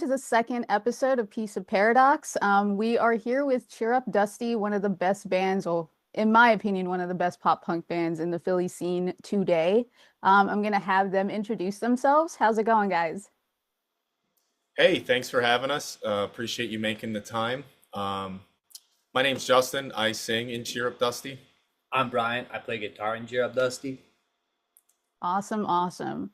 to the second episode of Piece of Paradox. We are here with CheerUpDusty, one of the best bands, or in my opinion, one of the best pop punk bands in the Philly scene today. I'm gonna have them introduce themselves. How's it going, guys? Hey, thanks for having us. Appreciate you making the time. Um, my name's Justin. I sing in Cheer Up Dusty. I'm Brian. I play guitar in CheerUpDusty. Awesome, awesome.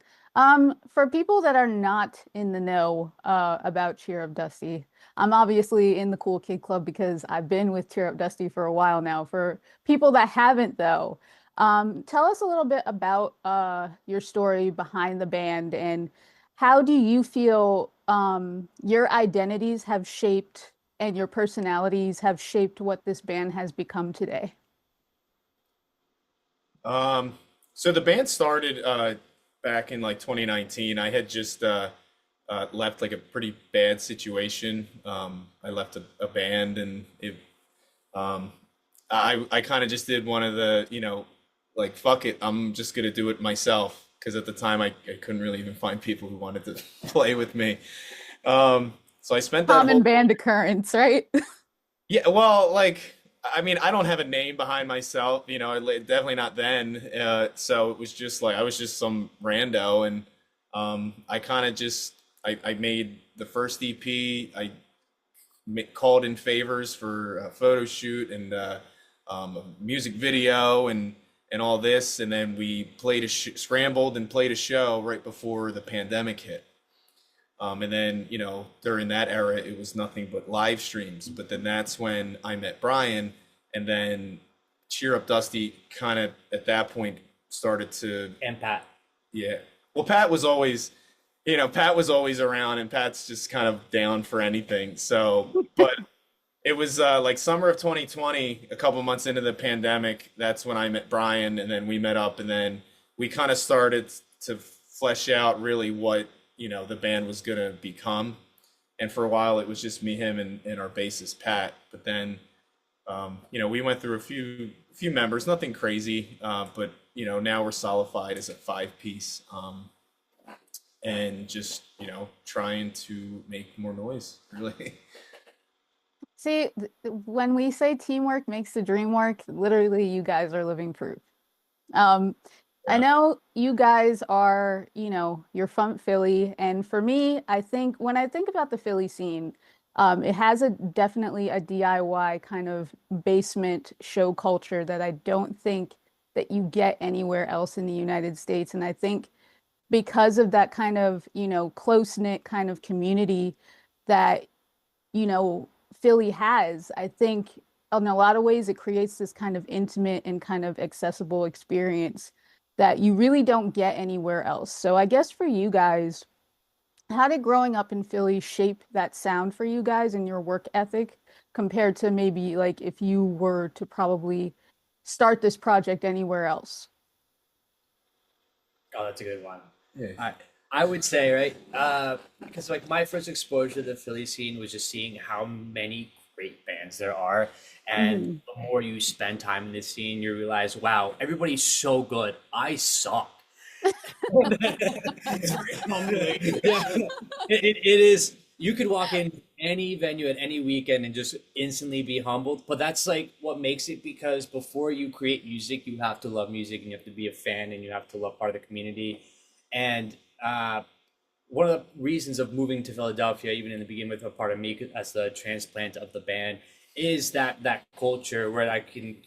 For people that are not in the know about Cheer Up Dusty, I'm obviously in the Cool Kid Club because I've been with Cheer Up Dusty for a while now. For people that haven't though, tell us a little bit about your story behind the band and how do you feel your identities have shaped and your personalities have shaped what this band has become today? So the band started back in like 2019. I had just left like a pretty bad situation. I left a band and um, I kind of just did one of the, like, fuck it, I'm just gonna do it myself. Because at the time I couldn't really even find people who wanted to play with me. So I spent that Common whole band occurrence, right? Yeah, well, like, I mean, I don't have a name behind myself, definitely not then. So it was just like I was just some rando, and I kind of just I made the first EP. Called in favors for a photo shoot and a music video and all this, and then we scrambled and played a show right before the pandemic hit. And then, during that era, it was nothing but live streams. But then that's when I met Brian, and then Cheer Up Dusty kind of at that point started to, And Pat. yeah. Well, Pat was always around, and Pat's just kind of down for anything. So, but it was like summer of 2020, a couple months into the pandemic. That's when I met Brian, and then we met up, and then we kind of started to flesh out really what the band was gonna become. And for a while, it was just me, him, and our bassist Pat. But then, we went through a few members, nothing crazy, but now we're solidified as a five piece, and just trying to make more noise, really. See, when we say teamwork makes the dream work, literally you guys are living proof. Um, I Yeah. know you guys are, you're from Philly, and for me, I think when I think about the Philly scene, it has a definitely a DIY kind of basement show culture that I don't think that you get anywhere else in the United States. And I think because of that kind of, close-knit kind of community that Philly has. I think in a lot of ways it creates this kind of intimate and kind of accessible experience that you really don't get anywhere else. So I guess for you guys, how did growing up in Philly shape that sound for you guys and your work ethic compared to maybe like if you were to probably start this project anywhere else? Oh, that's a good one. Yeah. I would say, right? Because like my first exposure to the Philly scene was just seeing how many great bands there are. And Mhm. the more you spend time in this scene, you realize, wow, everybody's so good. I suck. It's very humbling. Yeah. It is. You could walk in any venue at any weekend and just instantly be humbled. But that's like what makes it because before you create music, you have to love music and you have to be a fan and you have to love part of the community. And uh, one of the reasons of moving to Philadelphia, even in the beginning with a part of me as the transplant of the band, is that culture where I can,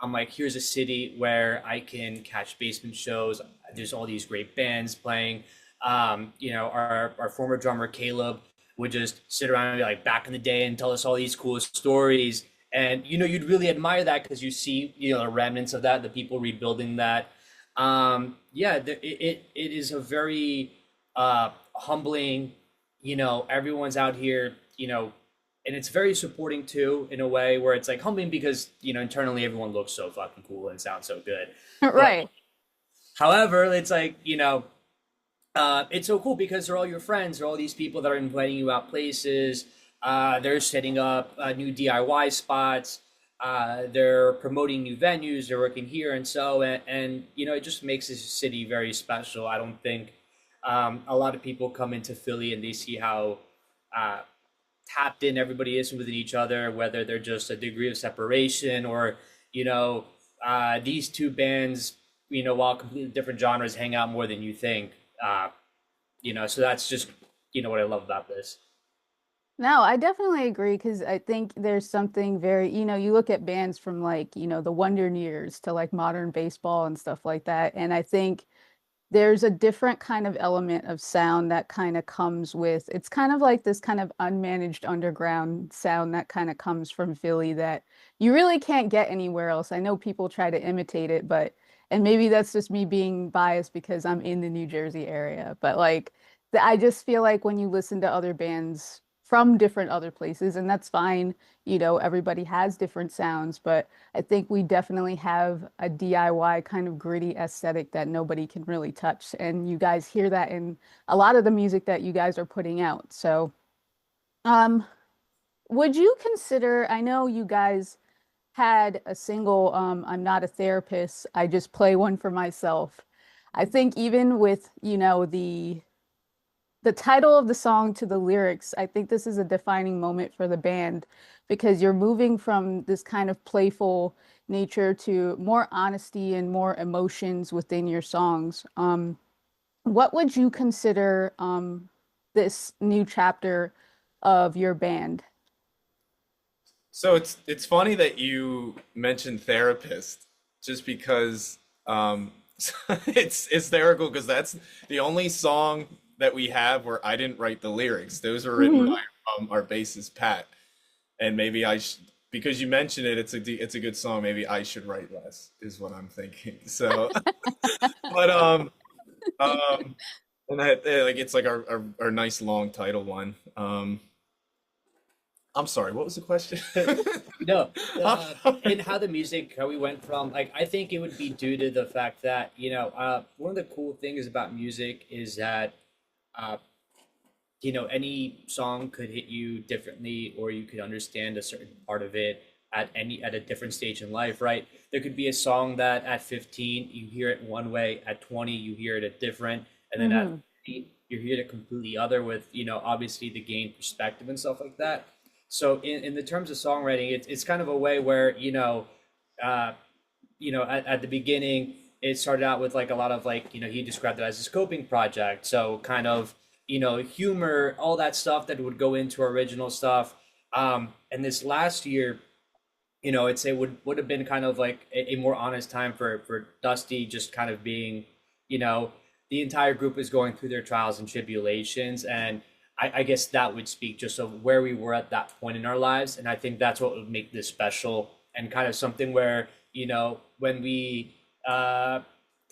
I'm like, here's a city where I can catch basement shows. There's all these great bands playing. Our former drummer Caleb would just sit around and be like back in the day and tell us all these cool stories. And you'd really admire that because you see, the remnants of that, the people rebuilding that. Yeah, it is a very humbling, everyone's out here, and it's very supporting too in a way where it's like humbling because, internally everyone looks so fucking cool and sounds so good. But Right. however, it's like, it's so cool because they're all your friends. They're all these people that are inviting you out places. They're setting up new DIY spots. They're promoting new venues. They're working here and so and it just makes this city very special. I don't think a lot of people come into Philly and they see how uh, tapped in everybody is within each other, whether they're just a degree of separation or, you know, these two bands, while completely different genres, hang out more than you think. Uh, so that's just, what I love about this. No, I definitely agree because I think there's something very, you look at bands from like, the Wonder Years to like modern baseball and stuff like that. And I think there's a different kind of element of sound that kind of comes with it's kind of like this kind of unmanaged underground sound that kind of comes from Philly that you really can't get anywhere else. I know people try to imitate it, but and maybe that's just me being biased because I'm in the New Jersey area, but like I just feel like when you listen to other bands from different other places, and that's fine, everybody has different sounds, but I think we definitely have a DIY kind of gritty aesthetic that nobody can really touch. And you guys hear that in a lot of the music that you guys are putting out. So, um, would you consider, I know you guys had a single, I'm not a therapist, I just play one for myself. I think even with, the title of the song to the lyrics, I think this is a defining moment for the band because you're moving from this kind of playful nature to more honesty and more emotions within your songs. What would you consider this new chapter of your band? So it's funny that you mentioned therapist, just because it's hysterical because that's the only song that we have where I didn't write the lyrics. Those were written by Mhm. our bassist Pat, and maybe I sh because you mentioned it, it's a good song. Maybe I should write less, is what I'm thinking. So, but and like it's like our nice long title one. I'm sorry, what was the question? No, and how the music, how we went from like, I think it would be due to the fact that one of the cool things about music is that uh, any song could hit you differently, or you could understand a certain part of it at a different stage in life, right? There could be a song that at 15 you hear it one way, at 20 you hear it a different, and then at Hmm. 50 you hear it completely other with, obviously the gain perspective and stuff like that. So in the terms of songwriting, it's kind of a way where, uh, at the beginning, it started out with like a lot of like, he described it as a scoping project. So kind of, humor, all that stuff that would go into original stuff. And this last year, I'd say would have been kind of like a more honest time for Dusty, just kind of being, you know, the entire group is going through their trials and tribulations, and I guess that would speak just of where we were at that point in our lives, and I think that's what would make this special and kind of something where when we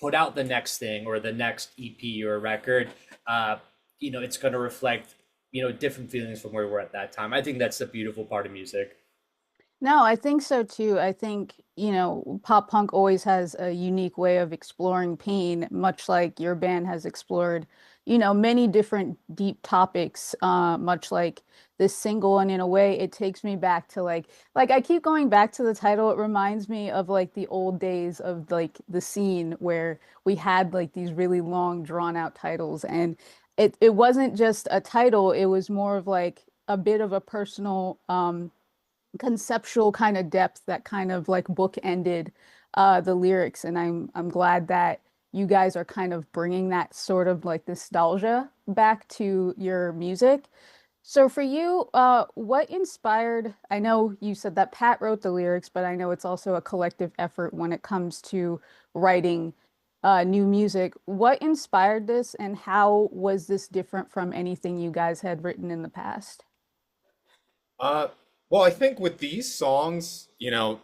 put out the next thing or the next EP or record, uh, it's going to reflect different feelings from where we were at that time. I think that's the beautiful part of music. No, I think so too. I think, pop punk always has a unique way of exploring pain, much like your band has explored, many different deep topics, much like this single. And in a way, it takes me back to like I keep going back to the title. It reminds me of like the old days of like the scene where we had like these really long, drawn out titles. And it wasn't just a title, it was more of like a bit of a personal, conceptual kind of depth that kind of like bookended the lyrics. And I'm glad that you guys are kind of bringing that sort of like nostalgia back to your music. So for you, what inspired, I know you said that Pat wrote the lyrics, but I know it's also a collective effort when it comes to writing new music. What inspired this and how was this different from anything you guys had written in the past? Uh, well, I think with these songs,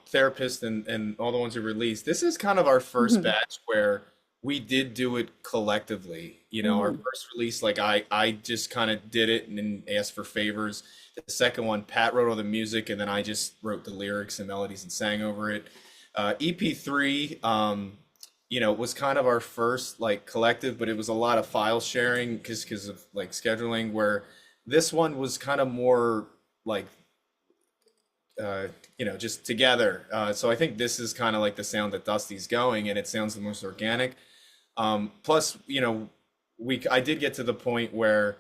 Therapist and all the ones we released, this is kind of our first Hmm. batch where we did do it collectively. Our Hmm. first release, like I just kind of did it and then asked for favors. The second one, Pat wrote all the music, and then I just wrote the lyrics and melodies and sang over it. EP3, was kind of our first like collective, but it was a lot of file sharing because of like scheduling. Where this one was kind of more like uh, just together. So I think this is kind of like the sound that Dusty's going, and it sounds the most organic. Plus, I did get to the point where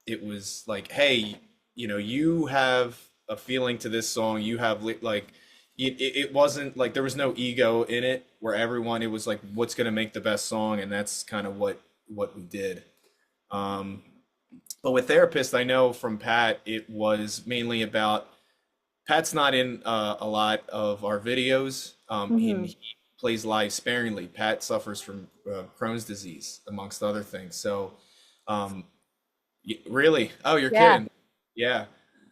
it was like, hey, you have a feeling to this song. You have like, it wasn't like there was no ego in it, where everyone, it was like, what's gonna make the best song, and that's kind of what we did. Um, but with Therapist, I know from Pat, it was mainly about Pat's not in a lot of our videos. He plays live sparingly. Pat suffers from Crohn's disease, amongst other things. So, um, really? Oh, you're Yeah. kidding? Yeah.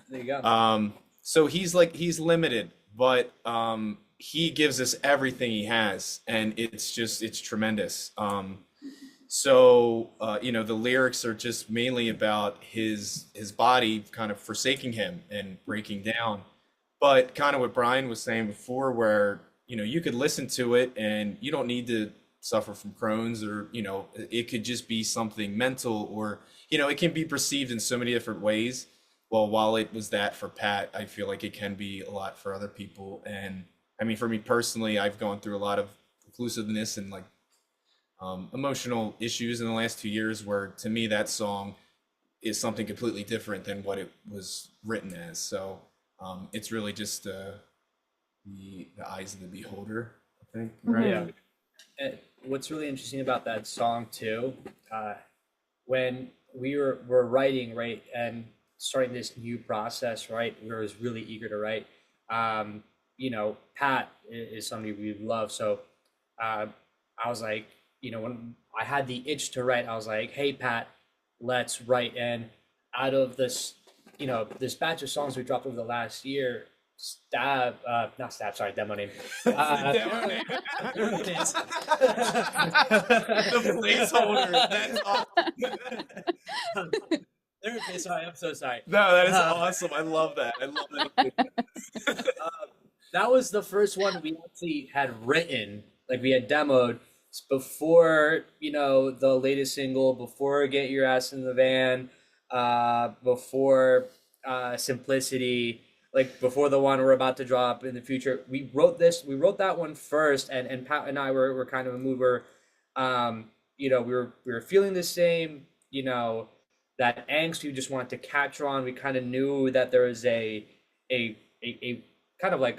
There you go. So he's limited, but he gives us everything he has, and it's tremendous. The lyrics are just mainly about his body kind of forsaking him and breaking down. But kind of what Brian was saying before, where you could listen to it and you don't need to suffer from Crohn's, or it could just be something mental, or it can be perceived in so many different ways. Well, while it was that for Pat, I feel like it can be a lot for other people. And I mean, for me personally, I've gone through a lot of inclusiveness and like emotional issues in the last 2 years, where to me that song is something completely different than what it was written as. So it's really just the eyes of the beholder, I think, right? Yeah. Hmm. And what's really interesting about that song too, when we were writing, right, and starting this new process, right, we were really eager to write. Pat is somebody we love, so uh, I was like, when I had the itch to write, I was like, hey Pat, let's write. And out of this batch of songs we dropped over the last year, not Stab, sorry, demo name. Demo name. There it is. The placeholder. That's awesome. There it is. Sorry, I'm so sorry. No, that is Uh, awesome. I love that. I love that. that was the first one we actually had written, like we had demoed before, the latest single, before Get Your Ass in the Van, before Simplicity, like before the one we're about to drop in the future. We wrote that one first, and Pat and I were kind of a mover. We were feeling the same, that angst we just wanted to capture on. We kind of knew that there was a kind of like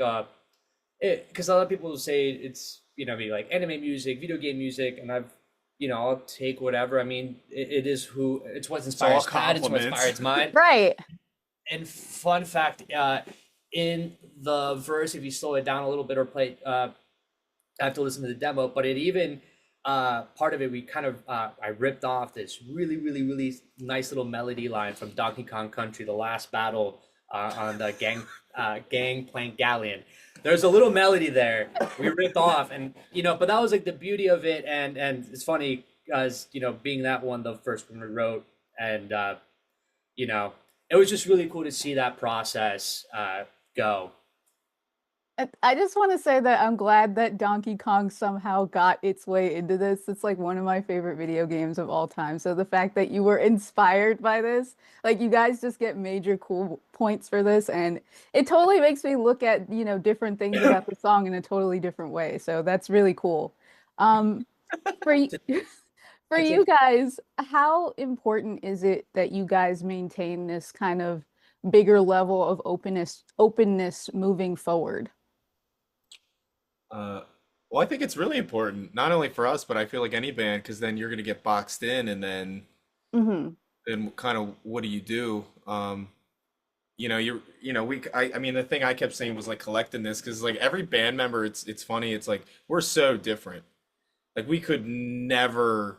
because a lot of people will say it's be like anime music, video game music, and I'll take whatever. I mean, it is who it's what It's all inspires Pat, it's what compliments. inspires mine. Right. And fun fact, in the verse, if you slow it down a little bit or play, I have to listen to the demo, but it even part of it we kind of I ripped off this really really really nice little melody line from Donkey Kong Country, the last battle on the Gangplank Galleon. There's a little melody there we ripped off, and but that was like the beauty of it, and it's funny as being that one the first one we wrote, and you know it was just really cool to see that process go. I just want to say that I'm glad that Donkey Kong somehow got its way into this. It's like one of my favorite video games of all time. So the fact that you were inspired by this, like you guys just get major cool points for this, and it totally makes me look at, different things about the song in a totally different way. So that's really cool. Um, for y- for It's you guys, how important is it that you guys maintain this kind of bigger level of openness moving forward? Uh, well, I think it's really important, not only for us, but I feel like any band, because then you're going to get boxed in, and Hmm. then kind of what do you do? I mean, the thing I kept saying was like collecting this, because like every band member, it's funny. It's like we're so different. Like we could never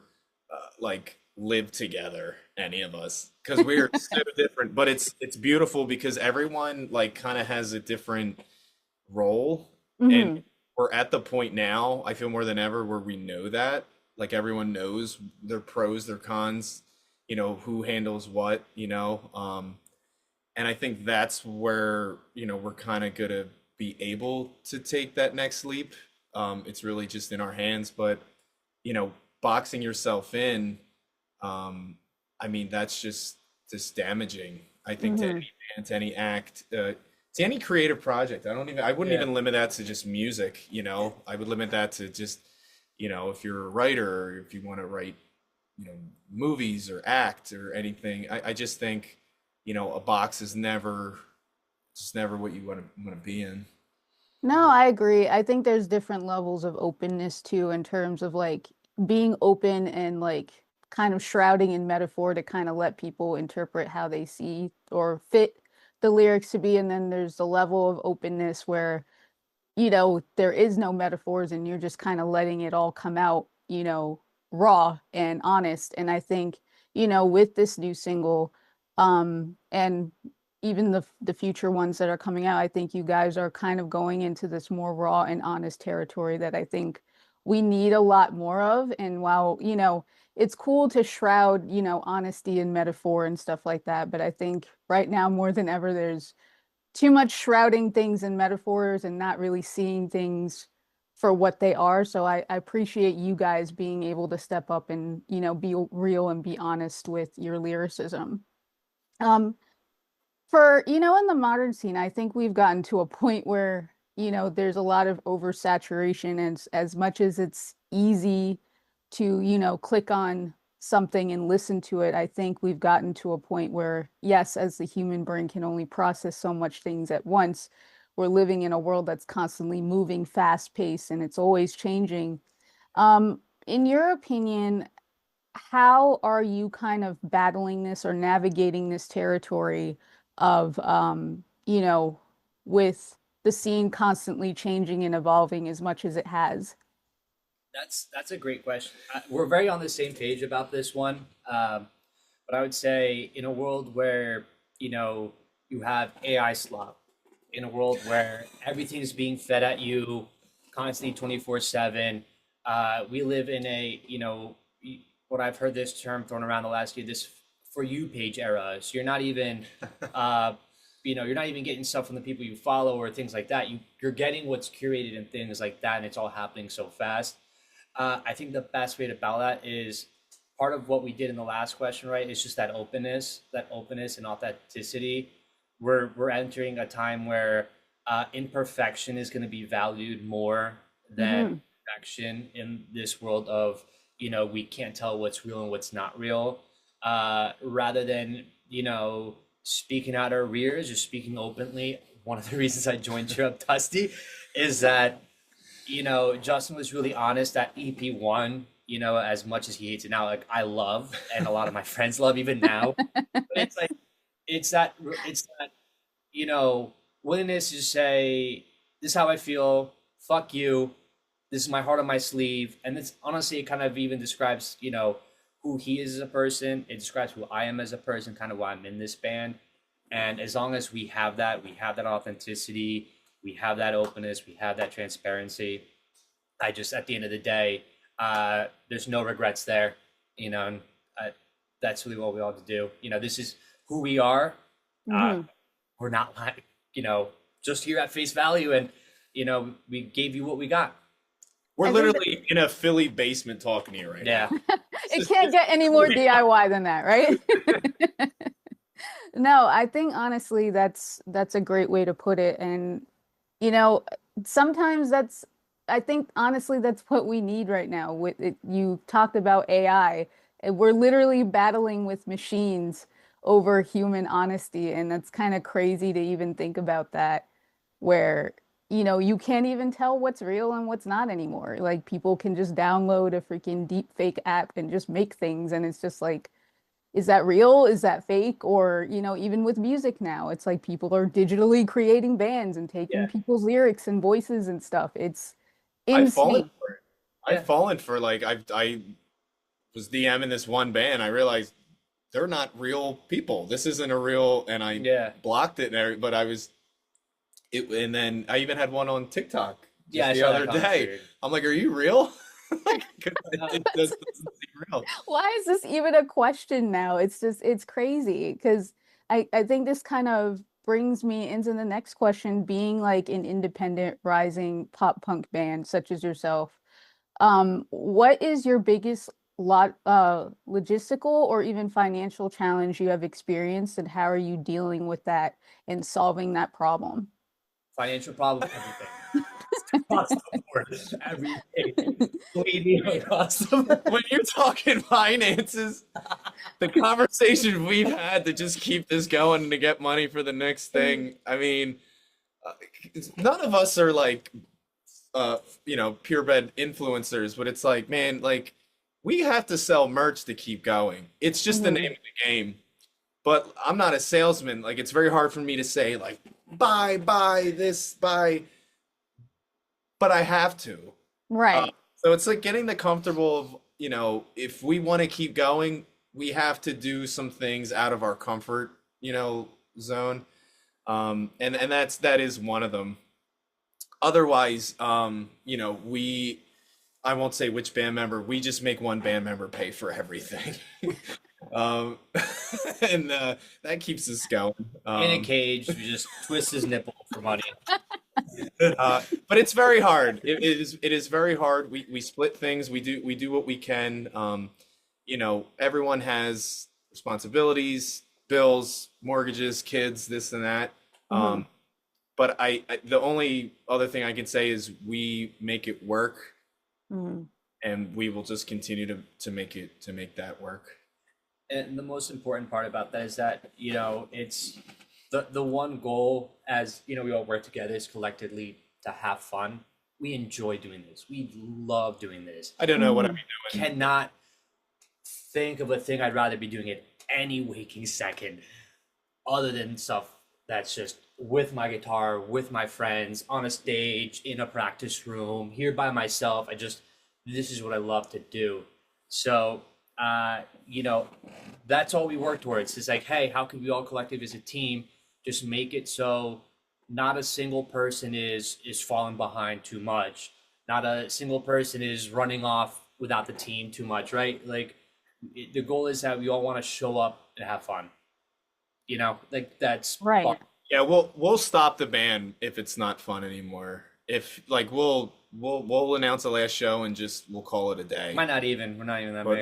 like live together, any of us, because we're so different. But it's beautiful because everyone like kind of has a different role, and Hmm. we're at the point now, I feel more than ever, where we know that like everyone knows their pros, their cons, who handles what, and I think that's where we're kind of gonna be able to take that next leap. It's really just in our hands, but you know boxing yourself in, um I mean, that's just damaging, I think, to Hmm. any band, to any act, to any creative project. I wouldn't Yeah. even limit that to just music. I would limit that to just, if you're a writer, or if you want to write movies or act or anything. I just think, a box is never just never what you want to be in. No, I agree. I think there's different levels of openness too, in terms of like being open and like kind of shrouding in metaphor to kind of let people interpret how they see or fit the lyrics to be. And then there's the level of openness where there is no metaphors and you're just kind of letting it all come out, raw and honest. And I think, with this new single, and even the future ones that are coming out, I think you guys are kind of going into this more raw and honest territory that I think we need a lot more of. And while, it's cool to shroud, honesty and metaphor and stuff like that, but I think right now more than ever, there's too much shrouding things in metaphors and not really seeing things for what they are. So I appreciate you guys being able to step up and, be real and be honest with your lyricism. Um, in the modern scene, I think we've gotten to a point where, there's a lot of oversaturation, and as much as it's easy to, click on something and listen to it, I think we've gotten to a point where, yes, as the human brain can only process so much things at once, we're living in a world that's constantly moving fast paced and it's always changing. In your opinion, how are you kind of battling this or navigating this territory of, with the scene constantly changing and evolving as much as it has? That's a great question. We're very on the same page about this one. But I would say in a world where you have AI slop, in a world where everything is being fed at you constantly 24/7, we live in a what I've heard this term thrown around the last year, this for you page era. So you're not even you're not even getting stuff from the people you follow or things like that. You're getting what's curated and things like that, and it's all happening so fast. I think the best way to battle that is part of what we did in the last question, right? Is just that openness and authenticity. We're entering a time where imperfection is going to be valued more than Hmm. perfection in this world of we can't tell what's real and what's not real. Rather than speaking out our rears or speaking openly. One of the reasons I joined CheerUpDusty is that Justin was really honest at EP1, as much as he hates it now, like I love, and a lot of my friends love even now. But it's like, it's that, you know, willingness to say, this is how I feel, fuck you, this is my heart on my sleeve. And this, honestly, it kind of even describes, who he is as a person. It describes who I am as a person, kind of why I'm in this band. And as long as we have that authenticity, we have that openness, we have that transparency. I just, at the end of the day, there's no regrets there, and that's really what we all have to do. This is who we are. Uh, Hmm. we're not like, just here at face value, and, we gave you what we got. We're I think that literally in a Philly basement talking to you right now. Yeah. it This is, can't this get is any who more we are. DIY than that, right? No, I think honestly that's a great way to put it. And you know, sometimes I think honestly that's what we need right now. With it, you talked about AI, and we're literally battling with machines over human honesty, and that's kind of crazy to even think about that, where you can't even tell what's real and what's not anymore. Like people can just download a freaking deep fake app and just make things, and it's just like, is that real? Is that fake? Or, even with music now, it's like people are digitally creating bands and taking Yeah. people's lyrics and voices and stuff. It's I've fallen insane. for it. I've Yeah. fallen for like I was DMing this one band. I realized they're not real people. This isn't a real, and I Yeah. blocked it. But I was it, and then I even had one on TikTok Yeah. just I the saw that other comment. day. Weird. I'm like, are you real? Like, 'cause Uh, it just doesn't seem real. Why is this even a question now? It's crazy because I think this kind of brings me into the next question, being like an independent rising pop punk band such as yourself. What is your biggest logistical or even financial challenge you have experienced, and how are you dealing with that and solving that problem? Financial problem, everything. across the board every day. Bleeding across the board. When you're talking finances, the conversation we've had to just keep this going and to get money for the next thing. I mean, uh, none of us are like purebred influencers, but it's like, man, like we have to sell merch to keep going. It's just the name Mhm. of the game. But I'm not a salesman. Like it's very hard for me to say like buy this, buy, but I have to. Uh, Right. so it's like getting the comfortable of, if we want to keep going, we have to do some things out of our comfort, zone. And that is one of them. Otherwise, I won't say which band member, we just make one band member pay for everything. Um, and that keeps us going. In a cage, you just twist his nipple for money. But it's very hard. It is very hard. We split things. We do what we can. Everyone has responsibilities, bills, mortgages, kids, this and that. Mhm. But the only other thing I can say is we make it work, Mhm. and we will just continue to make that work. And the most important part about that is that, it's the one goal as, we all work together is collectively to have fun. We enjoy doing this. We love doing this. I don't know what I'd Mhm. be doing. Cannot think of a thing I'd rather be doing at any waking second other than stuff that's just with my guitar, with my friends, on a stage, in a practice room, here by myself. This is what I love to do. So, uh, you know, that's all we work towards. It's like, hey, how can we all collective as a team just make it so not a single person is falling behind too much, not a single person is running off without the team too much, right? Like the goal is that we all want to show up and have fun. Like that's fun. Right. Yeah, we'll stop the band if it's not fun anymore. If like we'll announce the last show and just we'll call it a day. Might not even. We're not even that But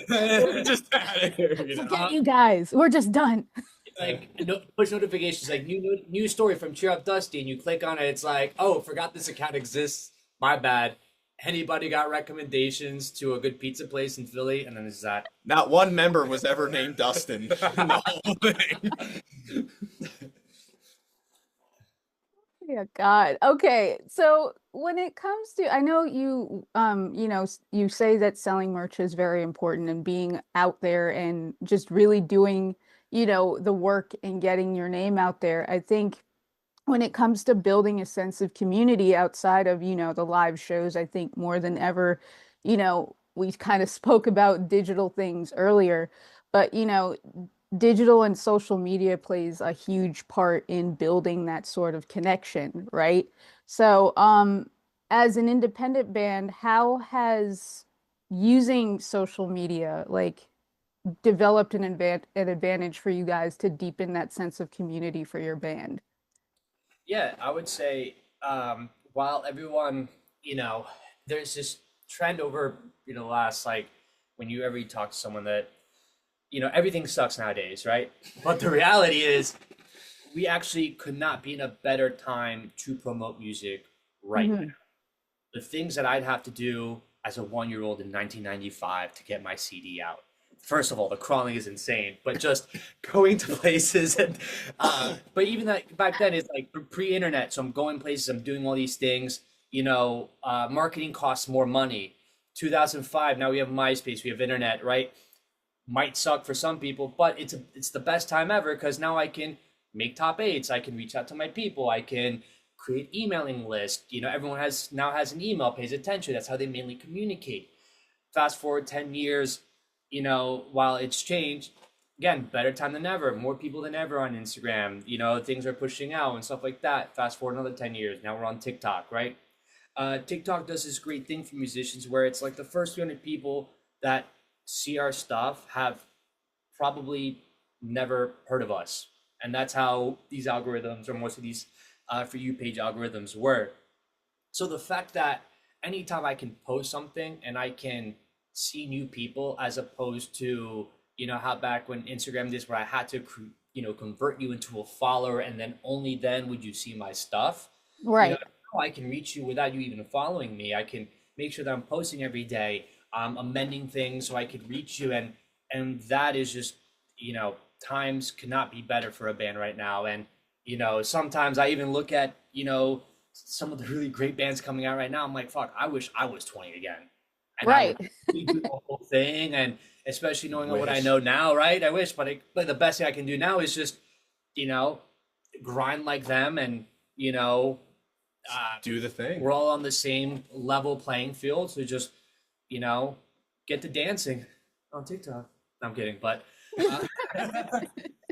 we're just out of here, Forget you guys. We're just done. Like push notifications, like new story from CheerUpDusty, and you click on it. It's like, oh, forgot this account exists. My bad. Anybody got recommendations to a good pizza place in Philly? And then it's that. Not one member was ever named Dustin in the whole thing. Yeah, God. Okay. So when it comes to, I know you, you say that selling merch is very important and being out there and just really doing, the work and getting your name out there. I think when it comes to building a sense of community outside of, the live shows, I think more than ever, we kind of spoke about digital things earlier, but, digital and social media plays a huge part in building that sort of connection, right? So, as an independent band, how has using social media like developed an advantage for you guys to deepen that sense of community for your band? Yeah, I would say while everyone, there's this trend over, last like when you ever talk to someone that, everything sucks nowadays, right? But the reality is we actually could not be in a better time to promote music right now. Hmm. The things that I'd have to do as a 1 year old in 1995 to get my CD out. First of all, the crawling is insane, but just going to places and, but even that back then is like pre-internet. So I'm going places, I'm doing all these things, marketing costs more money. 2005, now we have MySpace, we have internet, right? Might suck for some people, but it's the best time ever because now I can make top eights. I can reach out to my people. I can create emailing list. Everyone has an email, pays attention. That's how they mainly communicate. Fast forward 10 years, while it's changed, again, better time than ever, more people than ever on Instagram. Things are pushing out and stuff like that. Fast forward another 10 years, now we're on TikTok, right? TikTok does this great thing for musicians where it's like the first 300 people that see our stuff have probably never heard of us. And that's how these algorithms or most of these For You page algorithms work. So the fact that anytime I can post something and I can see new people as opposed to, how back when Instagram did where I had to, convert you into a follower and then only then would you see my stuff. Right. I can reach you without you even following me. I can make sure that I'm posting every day, amending things so I could reach you, and that is just, times cannot be better for a band right now. And sometimes I even look at some of the really great bands coming out right now. I'm like, fuck, I wish I was 20 again, and I would Right. do the whole thing. And especially knowing what I Wish. know now, right? I wish, but the best thing I can do now is just grind like them, and Do the thing. we're all on the same level playing field. So just you know get to dancing on TikTok. No, I'm kidding, but but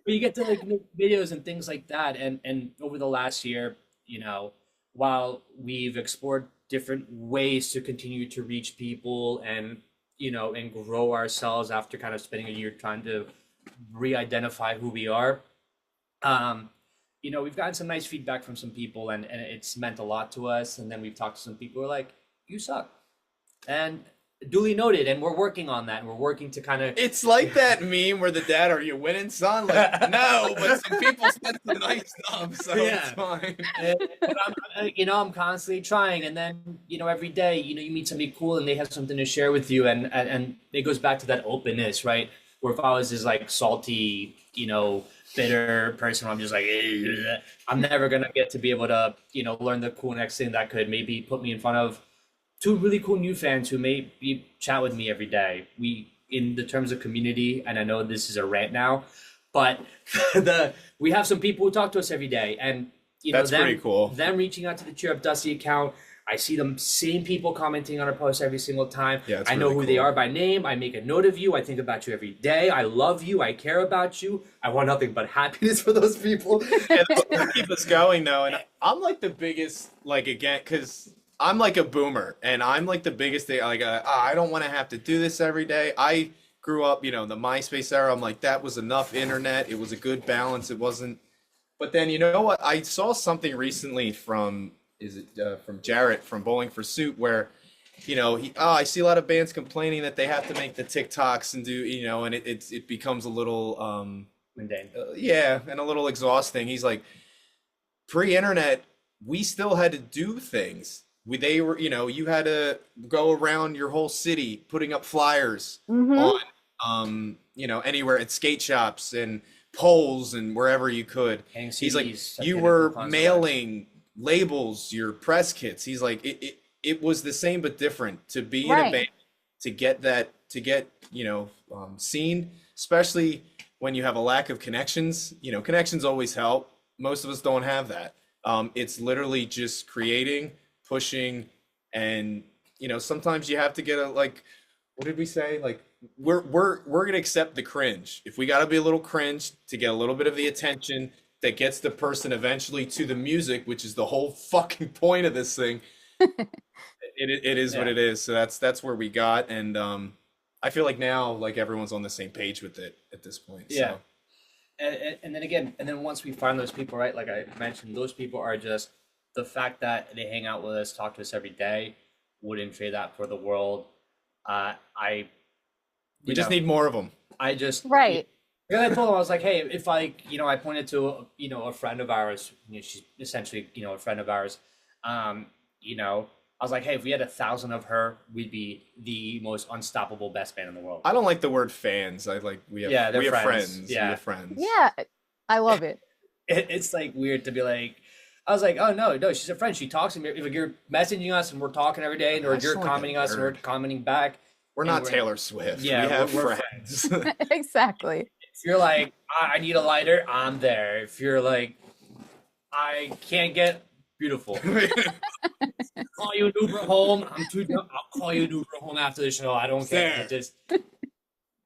you get to like make videos and things like that. And over the last year, while we've explored different ways to continue to reach people and and grow ourselves after kind of spending a year trying to re-identify who we are. We've gotten some nice feedback from some people, and it's meant a lot to us. And then we've talked to some people who are like, you suck. And duly noted. And we're working on that. And we're working to kind of, It's like that meme where the dad, are you winning, son? Like, no, but some people said some nice stuff, so Yeah. it's fine. but I'm constantly trying. And then, every day, you meet somebody cool and they have something to share with you. And it goes back to that openness, right? Where if I was this like salty, bitter person, I'm just like, "Ugh," I'm never gonna get to be able to, learn the cool next thing that could maybe put me in front of two really cool new fans who may be chat with me every day. In the terms of community, and I know this is a rant now, but we have some people who talk to us every day, and That's pretty cool. Them reaching out to the CheerUpDusty account. I see them same people commenting on our posts every single time. Yeah, it's I know really who they cool. are by name. I make a note of you. I think about you every day. I love you. I care about you. I want nothing but happiness for those people. And that's what keep us going though. And I'm like the biggest, like, again, because I'm like a boomer, and I'm like the biggest thing. Like, I don't want to have to do this every day. I grew up, the MySpace era. I'm like, that was enough internet. It was a good balance. It wasn't. But then, you know what? I saw something recently from from Jarrett from Bowling for Soup, where I see a lot of bands complaining that they have to make the TikToks and do, and it becomes a little Mundane. yeah, and a little exhausting. He's like, pre-internet, we still had to do things. They were, you had to go around your whole city putting up flyers Hmm. on anywhere at skate shops and poles and wherever you could. Hang He's like, CDs, you technical were concepts. mailing labels, your press kits. He's like, it was the same but different to be in a Right. band, to get seen, especially when you have a lack of connections. Connections always help. Most of us don't have that. It's literally just creating, pushing, and sometimes you have to get what did we say? Like, we're gonna accept the cringe. If we gotta be a little cringe to get a little bit of the attention that gets the person eventually to the music, which is the whole fucking point of this thing. It is what Yeah. it is. So that's where we got, and I feel like now, like, everyone's on the same page with it at this point. Yeah. So. And then once we find those people, right, like I mentioned, those people are just the fact that they hang out with us, talk to us every day. Wouldn't trade that for the world. I We you just know, need more of them. I just Right. Because I told him, I was like, hey, if I pointed to a friend of ours, she's essentially a friend of ours, I was like, hey, if we had 1,000 of her, we'd be the most unstoppable best band in the world. I don't like the word fans. I like we have Yeah, they're we have friends. friends. Yeah. We have friends. Yeah, I love it. It's like weird to be like, I was like, oh no, she's a friend. She talks to me. If you're messaging us and we're talking every day, or I you're sound like a commenting us and we're nerd. commenting back, We're and not we're- Taylor Swift. Yeah, we have we're friends. Exactly. if you're like, I need a lighter, I'm there. If you're like, I can't get beautiful, call you an Uber home. I'm too dumb. I'll call you an Uber home after the show. I don't care. Fair. Just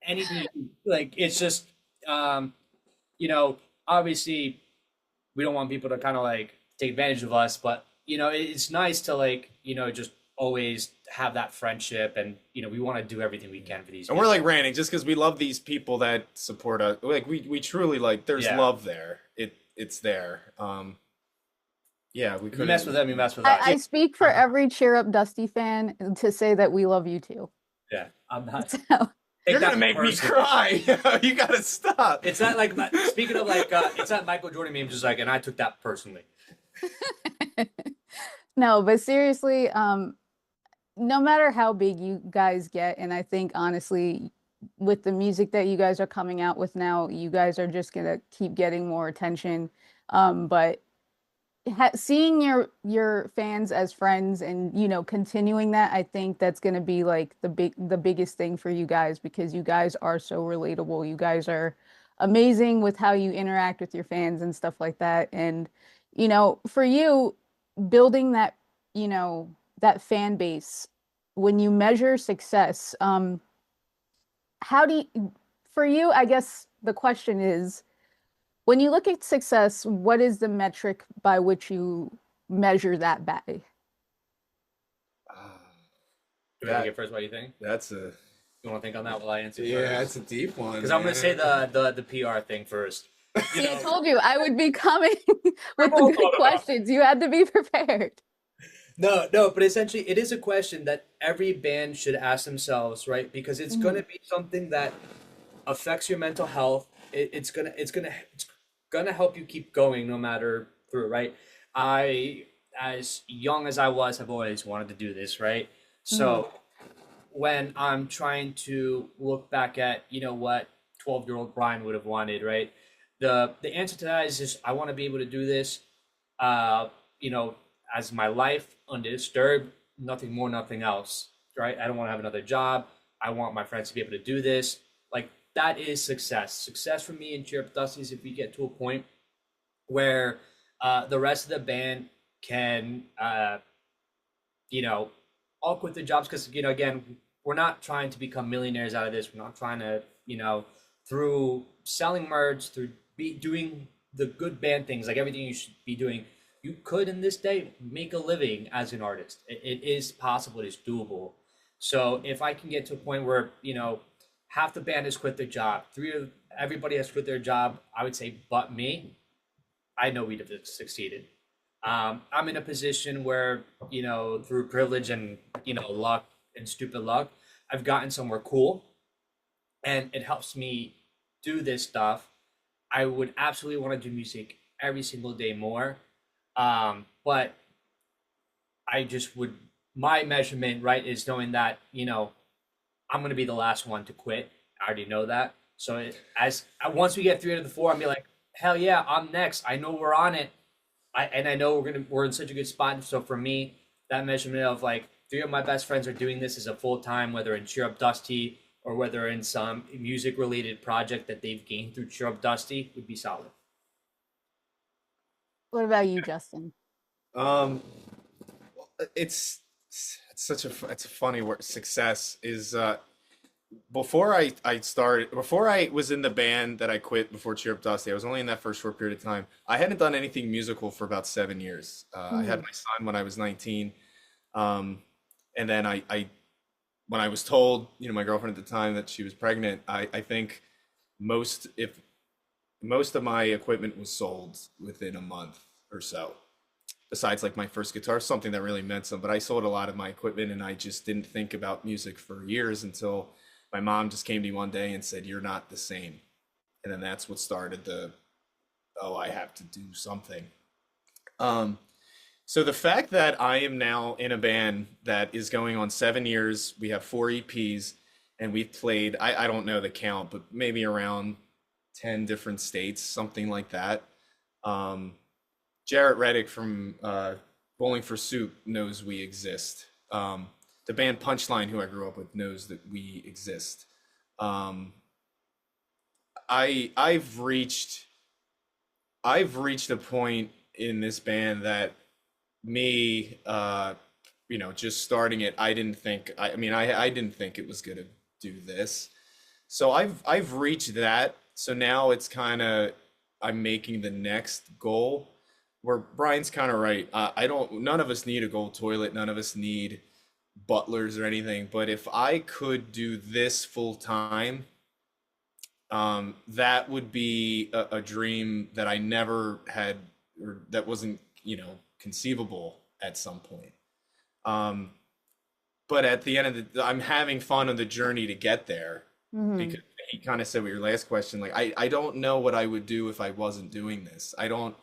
anything. Like it's just, obviously, we don't want people to kind of like take advantage of us, but it's nice to like just always have that friendship, and we want to do everything we can for these. And we're like ranting just because we love these people that support us. Like we truly like. There's Yeah. love there. It's there. Yeah, we you could mess with them, you mess with us. I speak for every Cheer Up Dusty fan to say that we love you too. Yeah, I'm not. So, You're Take that gonna make me personally. cry. You gotta stop. It's not like speaking of like it's that Michael Jordan meme, just like, and I took that personally. No, but seriously, no matter how big you guys get, and I think honestly, with the music that you guys are coming out with now, you guys are just gonna keep getting more attention. But ha seeing your fans as friends and continuing that, I think that's going to be like the biggest thing for you guys because you guys are so relatable. You guys are amazing with how you interact with your fans and stuff like that. And for you building that fan base, when you measure success, how do you, for you, I guess the question is when you look at success, what is the metric by which you measure that by? Ah, You want to that get first? What do you think? that's a You want to think on that while I answer yeah, that's first? a deep one, Because I'm going to say man. the PR thing first. You See, I know, told you I would be coming we with the both good thought about it. questions. You had to be prepared. No, no, but essentially, it is a question that every band should ask themselves, right? Because it's going Mhm. to be something that affects your mental health. It's gonna help you keep going no matter through, right? I, as young as I was, have always wanted to do this, right? Mhm. So when I'm trying to look back at, what 12-year-old Brian would have wanted, right? The answer to that is just I want to be able to do this, uh, you know, as my life undisturbed, nothing more, nothing else, right? I don't want to have another job. I want my friends to be able to do this. Like that is success. Success for me and CheerUpDusty is if we get to a point where the rest of the band can you know, all quit their jobs because, again, we're not trying to become millionaires out of this. We're not trying to, through selling merch, through doing the good band things, like everything you should be doing, you could in this day make a living as an artist. It is possible, it is doable. So if I can get to a point where, half the band has quit their job, everybody has quit their job, I would say, but me, I know we'd have succeeded. I'm in a position where, through privilege and, luck and stupid luck, I've gotten somewhere cool and it helps me do this stuff. I would absolutely want to do music every single day more. But I just would, my measurement, right, is knowing that, I'm going to be the last one to quit. I already know that. So once we get three out of the four, I'm be like, hell yeah, I'm next. I know we're on it. I know we're in such a good spot. So for me, that measurement of like three of my best friends are doing this as a full time, whether in Cheer Up Dusty or whether in some music related project that they've gained through Cheer Up Dusty would be solid. What about you, Justin? Um, it's it's such it's a funny word. Success is before I was in the band that I quit before Cheer Up Dusty. I was only in that for a short period of time. I hadn't done anything musical for about 7 years. I had Mhm. my son when I was 19, um, and then I when I was told, my girlfriend at the time that she was pregnant, I think if most of my equipment was sold within a month or so. Besides like my first guitar, something that really meant something. But I sold a lot of my equipment and I just didn't think about music for years until my mom just came to me one day and said, "You're not the same." And then that's what started oh, I have to do something. Um, so the fact that I am now in a band that is going on 7 years, we have four EPs, and we've played, I don't know the count, but maybe around 10 different states, something like that. Um, Jarrett Reddick from Bowling for Soup knows we exist. The band Punchline, who I grew up with, knows that we exist. Um, I've reached a point in this band that me, just starting it, I didn't think. I didn't think it was gonna do this. So I've reached that. So now it's kind of I'm making the next goal. Where Brian's kind of right. I don't. None of us need a gold toilet. None of us need butlers or anything. But if I could do this full time, that would be a dream that I never had, or that wasn't, conceivable at some point. Um, but at the end of I'm having fun on the journey to get there Mhm. because he kind of said with your last question, like I don't know what I would do if I wasn't doing this. I don't.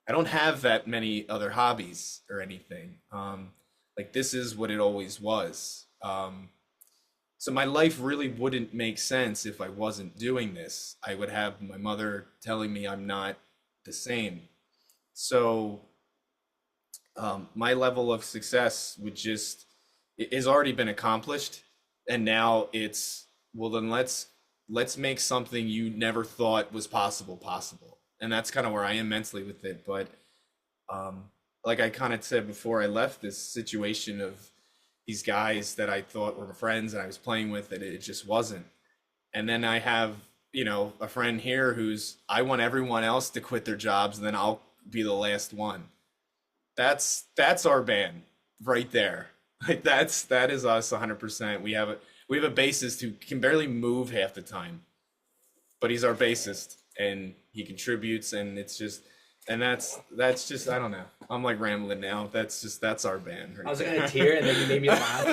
I don't have that many other hobbies or anything. Like this is what it always was. So my life really wouldn't make sense if I wasn't doing this. I would have my mother telling me I'm not the same. So my level of success would just has already been accomplished, and now it's well then let's make something you never thought was possible, and that's kind of where I am mentally with it. But um, like I kind of said before, I left this situation of these guys that I thought were friends and I was playing with, and it just wasn't. And then I have, a friend here who's I want everyone else to quit their jobs, and then I'll be the last one. That's our band right there. Like that is us 100%. We have a bassist who can barely move half the time, but he's our bassist and he contributes, and it's just and that's just I don't know. I'm like rambling now. That's our band I right was there. gonna tear, and then you made me laugh.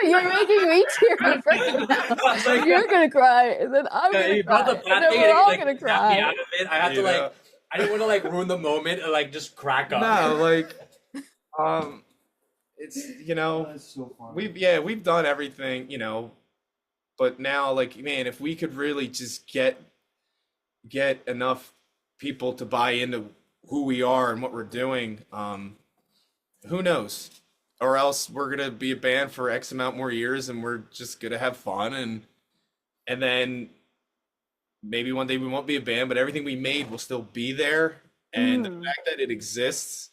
You're making me tear up right now. I was like, You're gonna cry, and then I'm yeah, gonna you brought cry, the and bad then thing we're and all like gonna snapped me cry. out of it. I had to You know? I didn't want to like ruin the moment and like just crack up. No, like um it's That's so funny. we've done everything, but now like man, if we could really just get enough people to buy into who we are and what we're doing, who knows? Or else we're gonna be a band for X amount more years and we're just gonna have fun, and then maybe one day we won't be a band, but everything we made will still be there. And the Mm. fact that it exists,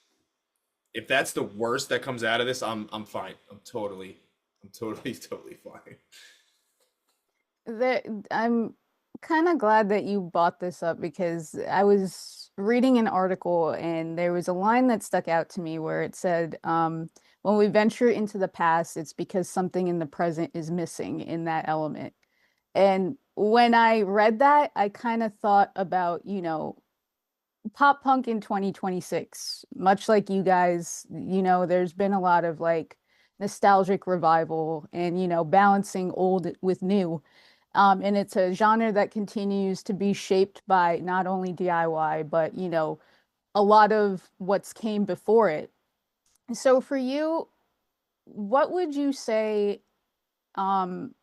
if that's the worst that comes out of this, I'm fine. I'm totally totally fine. That I'm kind of glad that you brought this up because I was reading an article and there was a line that stuck out to me where it said, when we venture into the past, it's because something in the present is missing in that element. And when I read that, I kind of thought about, pop punk in 2026, much like you guys, there's been a lot of like nostalgic revival and, balancing old with new. And it's a genre that continues to be shaped by not only DIY, but, a lot of what's came before it. So for you, what would you say um,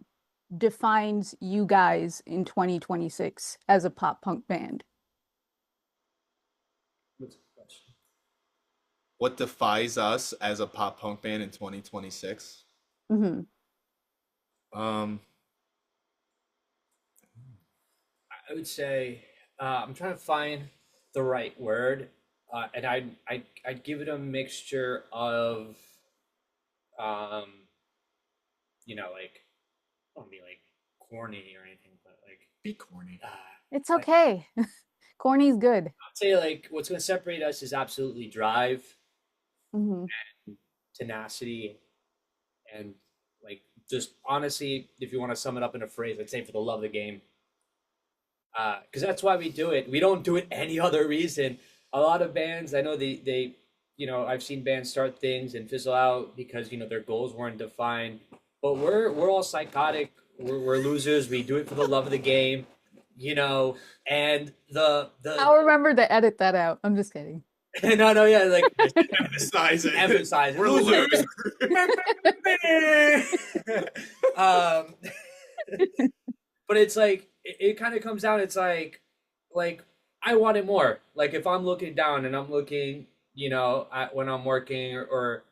defines you guys in 2026 as a pop punk band? What's the question? What defies us as a pop punk band in 2026? Hmm. Um, I would say I'm trying to find the right word, and I'd give it a mixture of, um, like I don't want to be like corny or anything, but be corny. It's like okay. Corny's good. I'd say like what's going to separate us is absolutely drive, Hmm. tenacity, and like just honestly, if you want to sum it up in a phrase, I'd say for the love of the game. Because that's why we do it. We don't do it any other reason. A lot of bands, I know I've seen bands start things and fizzle out because their goals weren't defined. But we're all psychotic. We're losers. We do it for the love of the game, and the I'll remember to edit that out. I'm just kidding. no, yeah, like Emphasize it. emphasize it. We're losers. um, but it's like it kind of comes down. It's like I want it more. Like if I'm looking down and I'm looking, at when I'm working or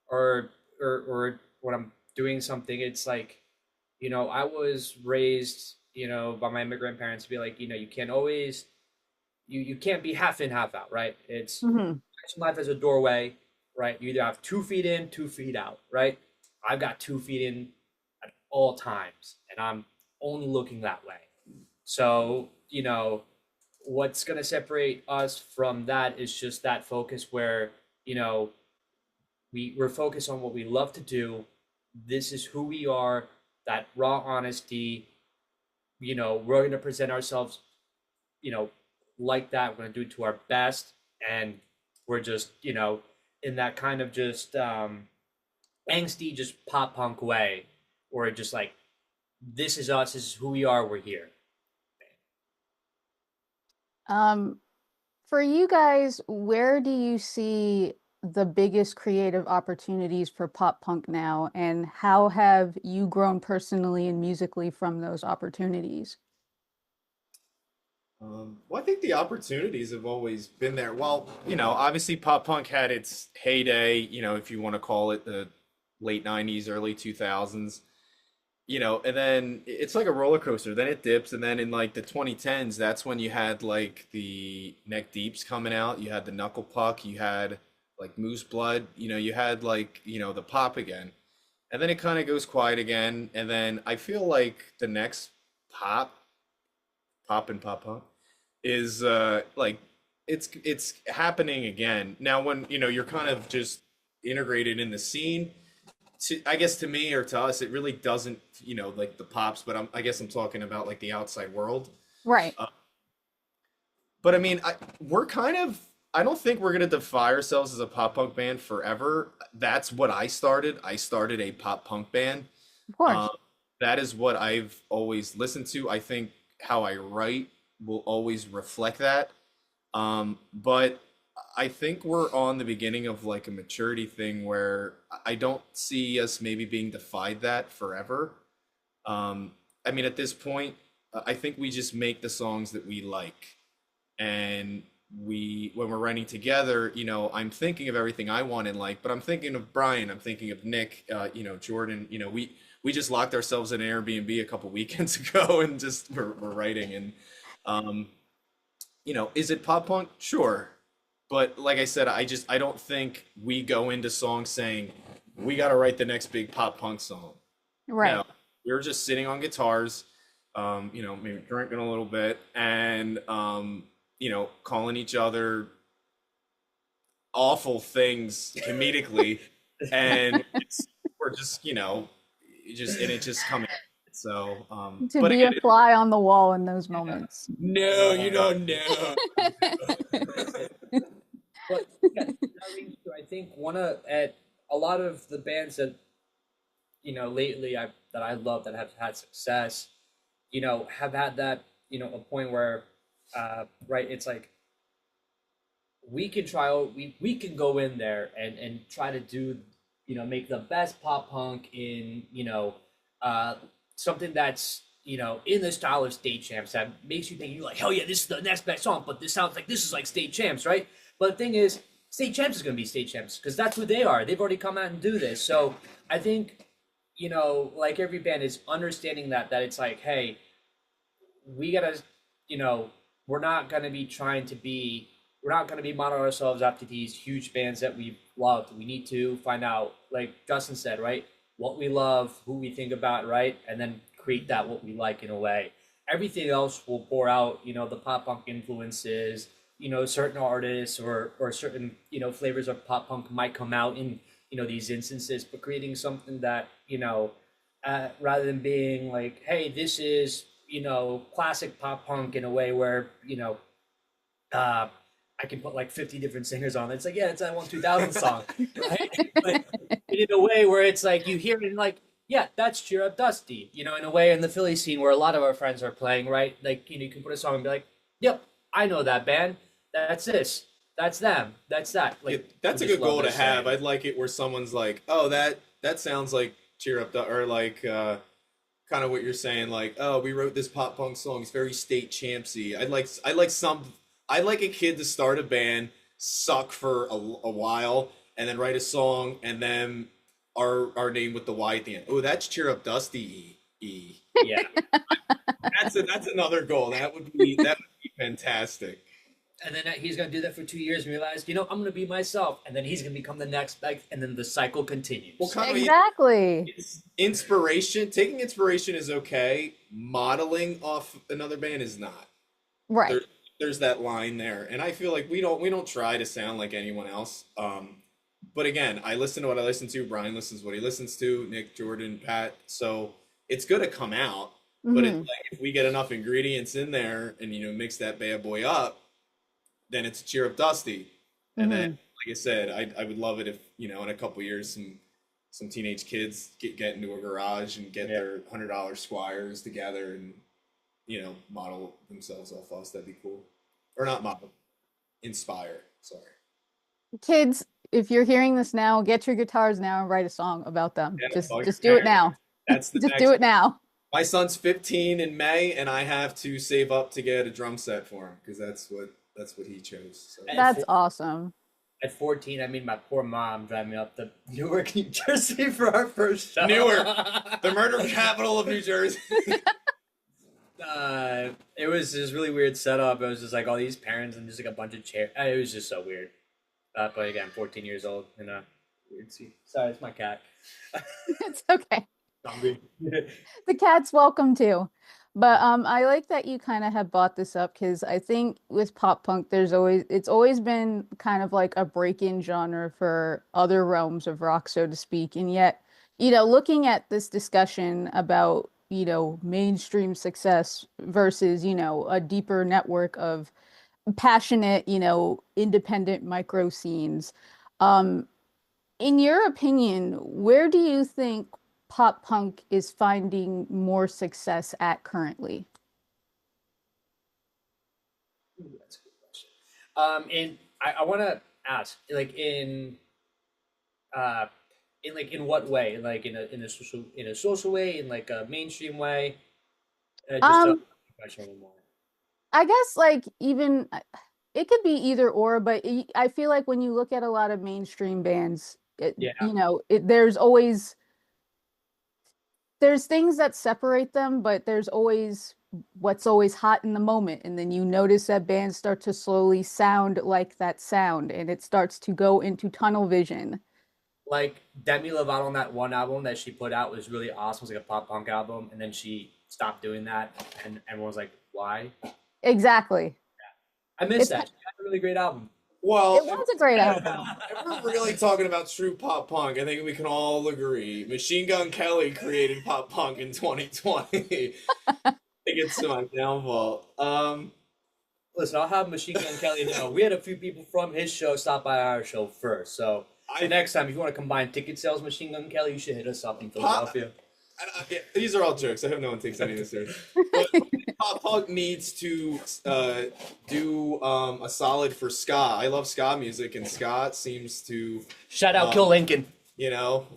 when I'm doing something, it's like, I was raised, by my immigrant parents to be like, you can't always you can't be half in, half out, right? It's Hmm. life as a doorway, right? You either have 2 feet in, 2 feet out, right? I've got 2 feet in at all times, and I'm only looking that way. So, what's going to separate us from that is just that focus where, you know, we're focused on what we love to do. This is who we are, that raw honesty. We're going to present ourselves, you know, like that. We're going to do it to our best. And we're just, in that kind of just angsty, just pop punk way, where just like, this is us, this is who we are, we're here. Um, For you guys, where do you see the biggest creative opportunities for pop punk now, and how have you grown personally and musically from those opportunities? Well, I think the opportunities have always been there. Well, obviously pop punk had its heyday, if you want to call it the late 90s, early 2000s, and then it's like a roller coaster. Then it dips, and then in like the 2010s, that's when you had like the Neck Deeps coming out, you had the Knuckle Puck, you had like Moose Blood, you had like, the pop again. And then it kind of goes quiet again, and then I feel like the next pop, pop and pop punk is like it's happening again now when you're kind of just integrated in the scene. I guess to me or to us it really doesn't, like the pops, but I guess I'm talking about like the outside world. Right. uh, but I mean, we're kind of, I don't think we're gonna define ourselves as a pop punk band forever. That's what I started a pop punk band. Of um, course. that is what I've always listened to. I think how I write will always reflect that. But I think we're on the beginning of like a maturity thing where I don't see us maybe being defied that forever. Um, I mean, at this point, I think we just make the songs that we like, and when we're writing together, I'm thinking of everything I want in like, but I'm thinking of Brian, I'm thinking of Nick, Jordan. We just locked ourselves in an Airbnb a couple weekends ago and just we're writing. And um, is it pop punk? Sure. But like I said, I don't think we go into songs saying we got to write the next big pop punk song. Right. No, we were just sitting on guitars, maybe drinking a little bit, and calling each other awful things comedically, and we're just, and it just coming. So, To but be again, a fly on the wall in those moments. No, you don't know. But yeah, that rings true. I think one of at a lot of the bands that lately I love that have had success, have had that a point where, right, it's like we can try out, we can go in there and try to do make the best pop punk in uh something that's in the style of state champs that makes you think you're like, hell yeah, this is the next best song, but this sounds like this is like state champs, right? But the thing is, state champs is going to be state champs because that's who they are. They've already come out and do this. So I think like every band is understanding that it's like, hey, we gotta, you know, we're not gonna be trying to be, we're not gonna be modeling ourselves after these huge bands that we've loved. We need to find out, like Justin said, right, what we love, who we think about, right, and then create that what we like in a way. Everything else will pour out, the pop punk influences. Certain artists or certain flavors of pop punk might come out in these instances, but creating something that rather than being like, hey, this is classic pop punk in a way where uh, I can put like 50 different singers on it. It's like, yeah, it's that one 2000 song, right? But in a way where it's like you hear it and like, yeah, that's Cheer Up Dusty, in a way in the Philly scene where a lot of our friends are playing, right? Like, you can put a song and be like, yep, I know that band. That's this. That's them. That's that. Yeah, Like, we that's a just good love goal to this have. thing. I'd like it where someone's like, "Oh, that sounds like Cheer Up," or like kind of what you're saying, like, "Oh, we wrote this pop punk song. It's very state champsy." I'd like a kid to start a band, suck for a while, and then write a song, and then our name with the Y at the end. Oh, that's Cheer Up Dusty. E. Yeah. That's another goal. That would be fantastic. And then he's gonna do that for 2 years and realize, I'm gonna be myself, and then he's gonna become the next, like, and then the cycle Well, continues. kind of. Exactly. It's inspiration. Taking inspiration is okay. Modeling off another band is not. There, Right. there's that line there, and I feel like we don't try to sound like anyone else. But again, I listen to what I listen to. Brian listens to what he listens to. Nick, Jordan, Pat. So it's gonna come out. But it's Hmm. like if we get enough ingredients in there and mix that bad boy up, then it's Cheer Up Dusty. And then, Hmm. like I said, I would love it if in a couple years some teenage kids get into a garage and get Yeah. their $100 Squires together and model themselves off us. That'd be cool. Or not model. inspire. Sorry. Kids, if you're hearing this now, get your guitars now and write a song about them. Yeah, Just tell your just do it parents. now. That's the Just do next. it now. My son's 15 in May, and I have to save up to get a drum set for him because that's what he chose. So At, That's four, awesome. at 14, I made my poor mom drive me up to Newark, New Jersey for our first show. Newark, the murder capital of New Jersey. It was this really weird setup. It was just like all these parents and just like a bunch of chairs. It was just so weird. But again, 14 years old in a weird seat. Sorry, it's my cat. It's okay. Hungry. The cat's welcome too. But I like that you kind of have brought this up because I think with pop punk, it's always been kind of like a break-in genre for other realms of rock, so to speak. And yet, looking at this discussion about, mainstream success versus, a deeper network of passionate, independent micro scenes. Um, in your opinion, where do you think pop punk is finding more success at currently? Ooh, that's a good question. And I want to ask, uh, in what way? Like in a social way, in like a mainstream way. Just a Um, question a little more. I guess like even it could be either or, but I feel like when you look at a lot of mainstream bands, Yeah, there's things that separate them, but there's always what's always hot in the moment. And then you notice that bands start to slowly sound like that sound and it starts to go into tunnel vision. like Demi Lovato on that one album that she put out was really awesome. It was like a pop punk album, and then she stopped doing that, and everyone was like, "Why?" Exactly. I missed It's that. She had a really great album. it Well, was a great album. if we're really talking about true pop punk, I think we can all agree Machine Gun Kelly created pop punk in 2020. I think it's my downfall. Listen, I'll have Machine Gun Kelly know. We had a few people from his show stop by our show first. So the I next time, if you want to combine ticket sales, Machine Gun Kelly, you should hit us up in pop. Philadelphia. Yeah, these are all jokes. I hope no one takes any of this serious. But pop punk needs to do a solid for ska. I love ska music, and ska seems to Shout out uh, Kill Lincoln. you know,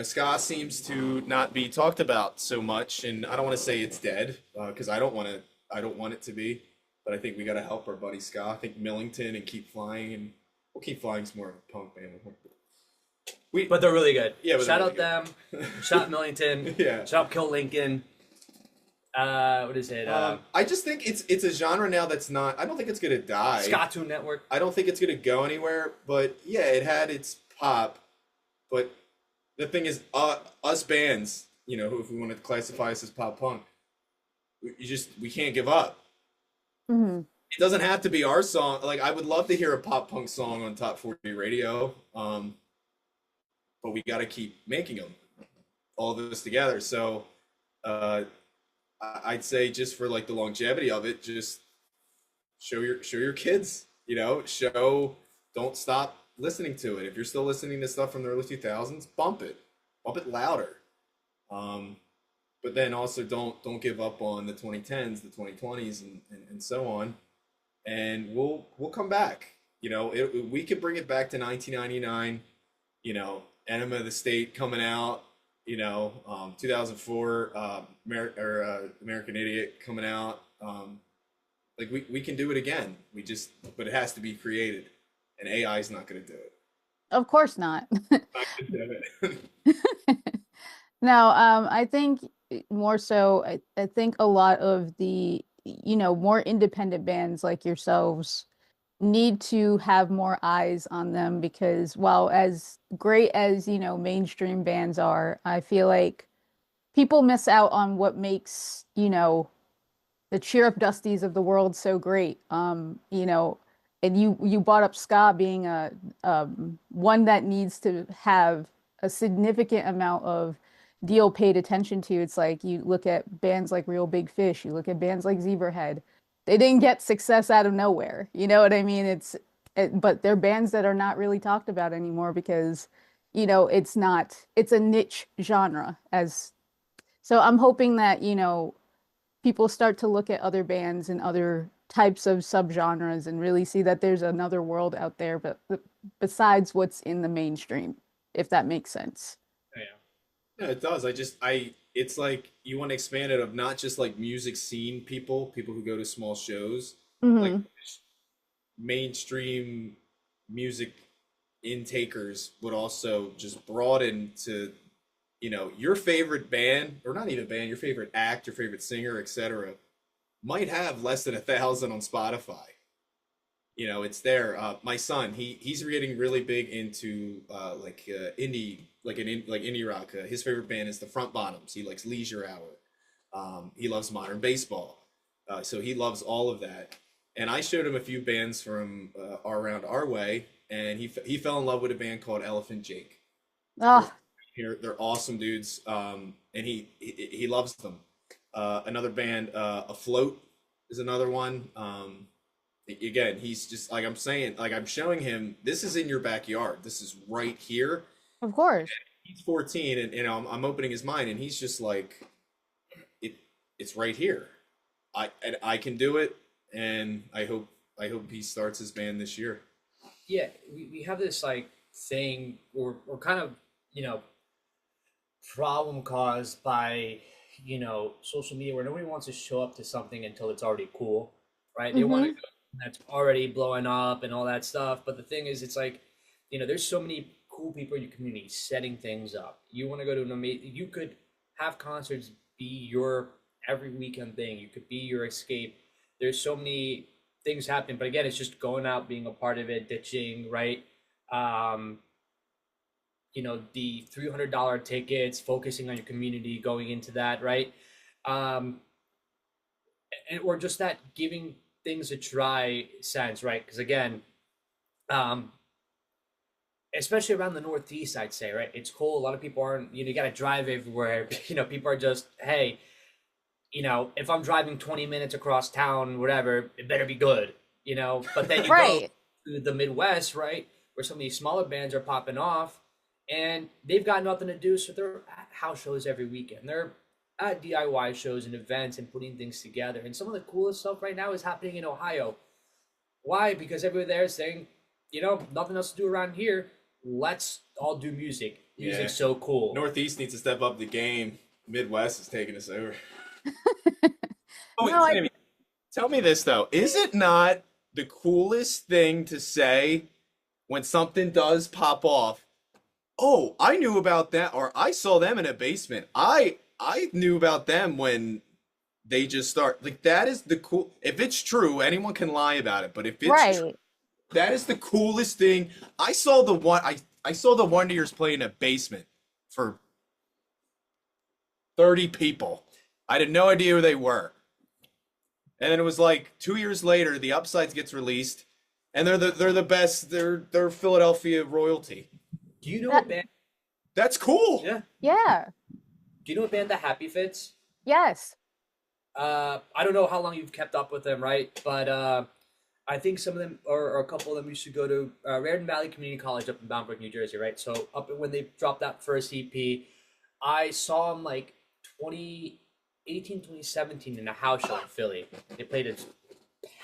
ska seems to not be talked about so much, and I don't want to say it's dead because I don't want it to be, but I think we got to help our buddy ska. I think Millington and Keep Flying, and well, Keep Flying's more of a punk band. We, But they're really good. yeah, but Shout they're out really them. Shout out Millington. yeah. Shout out Kill Lincoln. What is it? I just think it's a genre now that's not. I don't think it's gonna die. Ska Network. I don't think it's gonna go anywhere. But yeah, it had its pop. But the thing is, us bands, who, if we want to classify us as pop punk, we can't give up. Mhm. It doesn't have to be our song. Like I would love to hear a pop punk song on Top 40 radio. But we got to keep making them, all of this together. So uh, I'd say just for like the longevity of it, just show your kids, don't stop listening to it. If you're still listening to stuff from the early 2000s, bump it louder. Um, but then also don't give up on the 2010s, the 2020s, and so on. And we'll come back. We could bring it back to 1999. Enema of the State coming out. 2004, American Idiot coming out. Like we can do it again. But it has to be created, and AI is not going to do it. Of course not. Not gonna do it. No, I think more so, I think a lot of the, more independent bands like yourselves need to have more eyes on them because while as great as, mainstream bands are, I feel like people miss out on what makes, the cheer up dusties of the world so great. And you brought up ska being a one that needs to have a significant amount of deal paid attention to. It's like you look at bands like Real Big Fish, you look at bands like Zebrahead. They didn't get success out of nowhere. You know what I mean? But they're bands that are not really talked about anymore because, it's a niche genre as so I'm hoping that, people start to look at other bands and other types of subgenres and really see that there's another world out there, but besides what's in the mainstream, if that makes sense. Yeah, it does. It's like you want to expand it of not just like music scene people, people who go to small shows, like Hmm. mainstream music intakers would also just broaden to, your favorite band, or not even band, your favorite act, your favorite singer, etc., might have less than 1,000 on Spotify. It's there. My son, he's getting really big into indie, like indie rock. His favorite band is the Front Bottoms. He likes Leisure Hour. He loves modern baseball. So he loves all of that. And I showed him a few bands from around our way, and he fell in love with a band called Elephant Jake. They're Oh, here. They're awesome dudes. And he loves them. Another band, Afloat, is another one. Again, he's just like I'm saying, like I'm showing him, this is in your backyard. This is right here. of course. He's 14, and I'm opening his mind, and he's just like, it. It's right here. I can do it, and I hope he starts his band this year. Yeah, we have this like thing or kind of, you know, problem caused by, social media where nobody wants to show up to something until it's already cool, right? They want to Hmm. go that's already blowing up and all that stuff. But the thing is, it's like, there's so many cool people in your community setting things up. You want to go to an amazing, you could have concerts be your every weekend thing. You could be your escape. There's so many things happening, but again, it's just going out, being a part of it, ditching, right? Um, the $300 tickets, focusing on your community, going into that, right? Um, and or just that giving things a try sense, right? Because again, um, especially around the Northeast, I'd say, right? It's cool. A lot of people aren't, you got to drive everywhere. People are just, hey, if I'm driving 20 minutes across town, whatever, it better be good, But then you go Right. to the Midwest, right, where some of these smaller bands are popping off, and they've got nothing to do, so they're at house shows every weekend. They're at DIY shows and events and putting things together. And some of the coolest stuff right now is happening in Ohio. Why? Because everyone there is saying, nothing else to do around here. Let's all do music. Yeah, Music's so cool. Northeast needs to step up the game. Midwest is taking us over. Oh No, wait, I Sammy, tell me this though. Is it not the coolest thing to say when something does pop off? Oh, I knew about that, or I saw them in a basement. I knew about them when they just start. Like that is the cool. If it's true, anyone can lie about it. But if it's true, right. that is the coolest thing. I saw the one. I saw the Wonder Years play in a basement for 30 people. I had no idea who they were. And then it was like 2 years later, the Upsides gets released, and they're the best. They're Philadelphia royalty. Do you know a That band? That's cool. Yeah. yeah. Do you know a band that Happy Fits? Yes. I don't know how long you've kept up with them, right? But I think some of them, or a couple of them, used to go to Raritan Valley Community College up in Bound Brook, New Jersey, right? So up when they dropped that first EP, I saw them like 2018, 2017 in a house show in Philly. They played a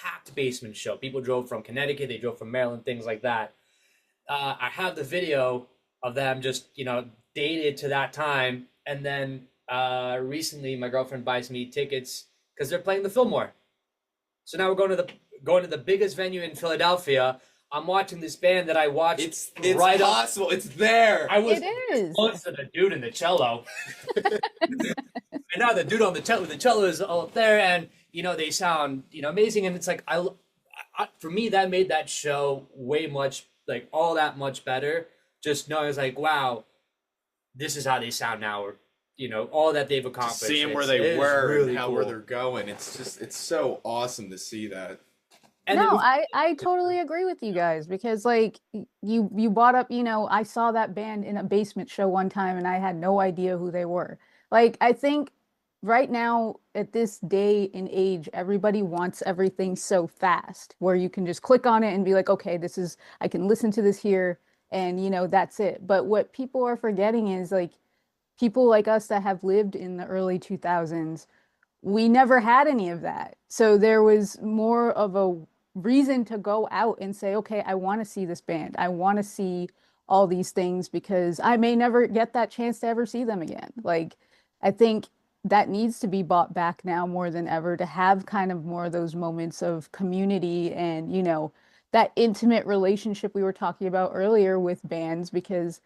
packed basement show. People drove from Connecticut, they drove from Maryland, things like that. I have the video of them just, dated to that time. And then recently, my girlfriend buys me tickets because they're playing the Fillmore. So now we're going to the biggest venue in Philadelphia. I'm watching this band that I watched It's right up. possible. It's there. I was It is. close to the dude in the cello, and now the dude on the cello is all up there, and they sound amazing. And it's like for me that made that show way much like all that much better. Just knowing it's like wow, this is how they sound now, or all that they've accomplished. Seeing where It they is were really and how cool. where they're going. It's so awesome to see that. And then No, I totally agree with you guys because like you brought up, I saw that band in a basement show one time and I had no idea who they were. Like I think right now at this day and age, everybody wants everything so fast where you can just click on it and be like, okay, this is I can listen to this here and that's it. But what people are forgetting is like people like us that have lived in the early 2000s we never had any of that. So there was more of a reason to go out and say, okay, I want to see this band. I want to see all these things because I may never get that chance to ever see them again. Like, I think that needs to be brought back now more than ever to have kind of more of those moments of community and, that intimate relationship we were talking about earlier with bands because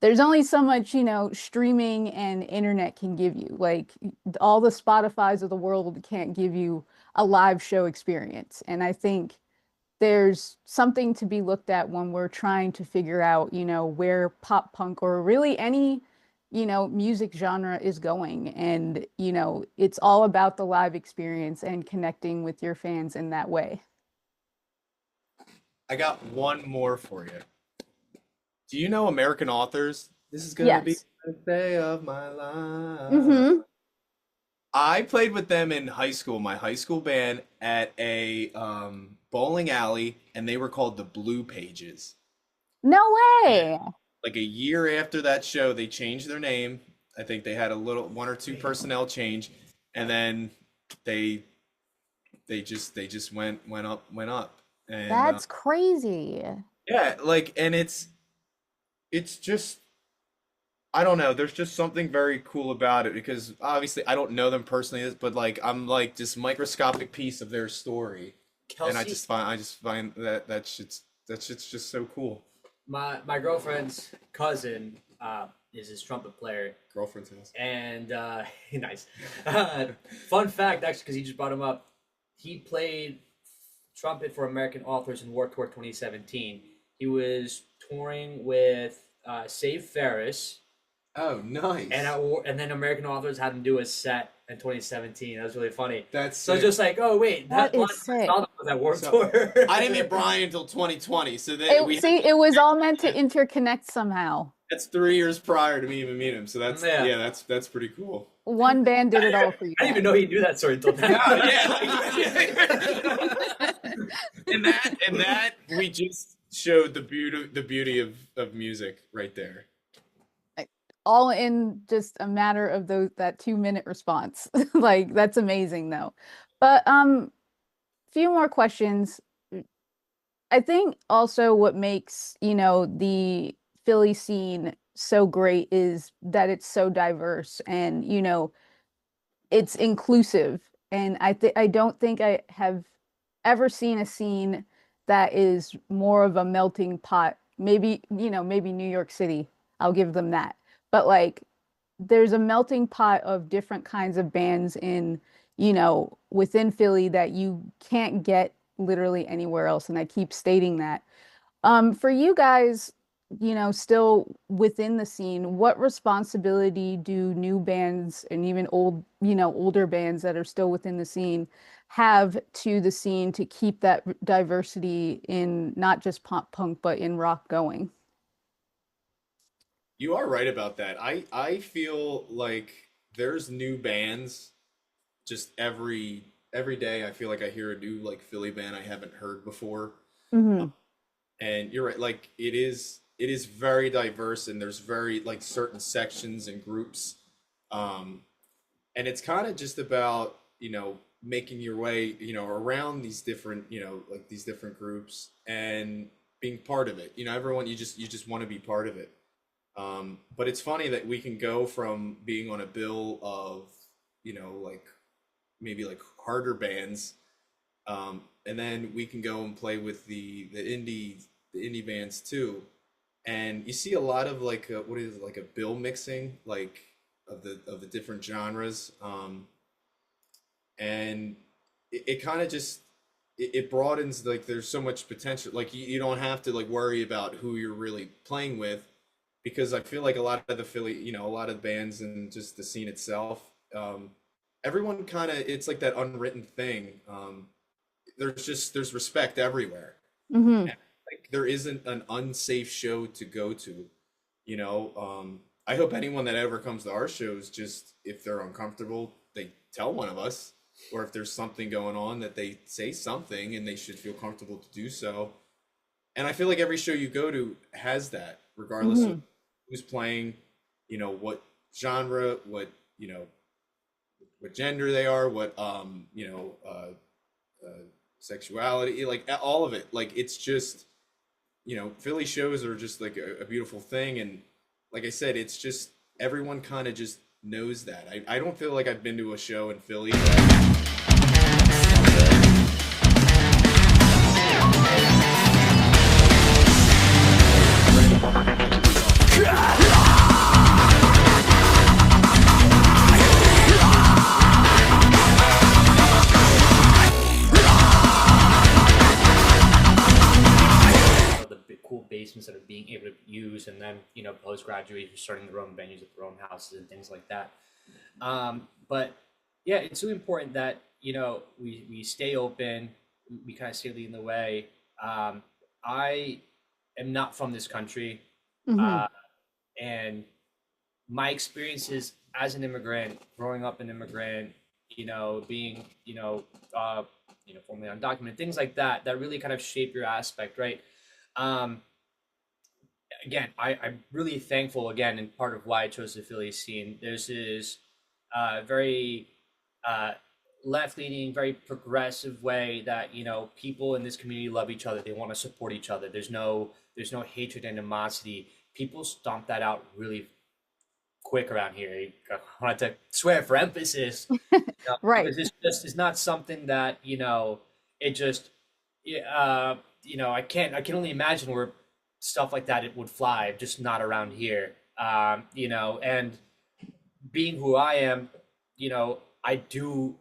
there's only so much, streaming and internet can give you. Like all the Spotify's of the world can't give you a live show experience. And I think there's something to be looked at when we're trying to figure out, where pop punk or really any, music genre is going. And, it's all about the live experience and connecting with your fans in that way. I got one more for you. Do you know American Authors? This is gonna be Yes. the day of my life. Hmm. I played with them in high school, my high school band at a bowling alley, and they were called the Blue Pages. No And way. like a year after that show, they changed their name. I think they had a little one or two personnel change, and then they they just went up, and That's crazy. yeah, like and it's just I don't know. There's just something very cool about it because obviously I don't know them personally, but like I'm like this microscopic piece of their story, and Kelsey, I just find that shit's just so cool. my girlfriend's cousin is his trumpet player, Girlfriend's house. and nice. Fun fact, actually, because he just brought him up, he played trumpet for American Authors in Warped Tour 2017. He was touring with Save Ferris, Oh, and nice. and then American Authors had him do a set in 2017. That was really funny. That's So it's sick. just like, oh wait, That that is Blind sick. Persona was at Warped So Tour. I didn't meet Brian until 2020, so that It, we see, it was all meant to interconnect somehow. that's 3 years prior to me even meeting him. So that's Yeah. yeah, that's pretty cool. One band did it all for you I didn't even guys. know he knew that story until now. Yeah, and that we just showed the beauty of music right there. Like, all in just a matter of that 2 minute response. Like that's amazing though. But few more questions. I think also what makes, the Philly scene so great is that it's so diverse and, it's inclusive. And I don't think I have ever seen a scene that is more of a melting pot. Maybe, maybe New York City. I'll give them that. But like there's a melting pot of different kinds of bands in, within Philly that you can't get literally anywhere else. And I keep stating that. For you guys, still within the scene, what responsibility do new bands and even older bands that are still within the scene have to the scene to keep that diversity in not just pop punk, but in rock going? You are right about that. I feel like there's new bands just every day. I feel like I hear a new like Philly band I haven't heard before. Hmm. And you're right, like it is very diverse and there's very like certain sections and groups. Um and it's kind of just about, making your way, around these different, like these different groups and being part of it. Everyone you just want to be part of it. But it's funny that we can go from being on a bill of, like maybe like harder bands, and then we can go and play with the indie bands too. And you see a lot of like what is it, like a bill mixing like of the different genres, and it kind of just it broadens, like there's so much potential, like you don't have to like worry about who you're really playing with because I feel like a lot of the Philly, a lot of bands and just the scene itself, everyone kind of, it's like that unwritten thing. There's respect everywhere. Hmm. And like there isn't an unsafe show to go to, I hope anyone that ever comes to our shows, just if they're uncomfortable, they tell one of us, or if there's something going on that they say something and they should feel comfortable to do so. And I feel like every show you go to has that, regardless of Hmm. who's playing, what genre, what what gender they are, what sexuality, like all of it. Like it's just Philly shows are just like a beautiful thing, and like I said, it's just everyone kind of just knows that. I don't feel like I've been to a show in Philly that The cool basements that are being able to use, and then post graduation starting their own venues at their own houses and things like that. But yeah, it's really important that we stay open, we kind of stay leading the way. I am not from this country, Hmm. uh, and my experiences as an immigrant, growing up an immigrant, being formerly undocumented, things like that, that really kind of shape your aspect, right? Um, Again, I'm really thankful again, and part of why I chose the Philly scene. There's this very uh, left leaning, very progressive way that people in this community love each other. They want to support each other. There's no hatred and animosity. People stomp that out really quick around here. I wanted to swear for emphasis, Right. because this just is not something that it just I can only imagine where stuff like that it would fly, just not around here. And being who I am, I do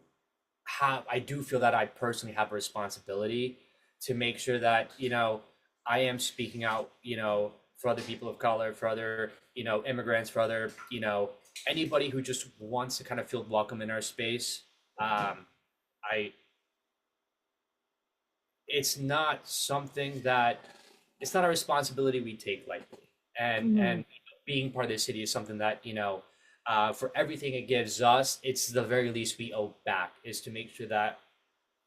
feel that I personally have a responsibility to make sure that I am speaking out, for other people of color, for other immigrants, for other anybody who just wants to kind of feel welcome in our space. I It's not something that it's not a responsibility we take lightly, and being part of the city is something that for everything it gives us, it's the very least we owe back, is to make sure that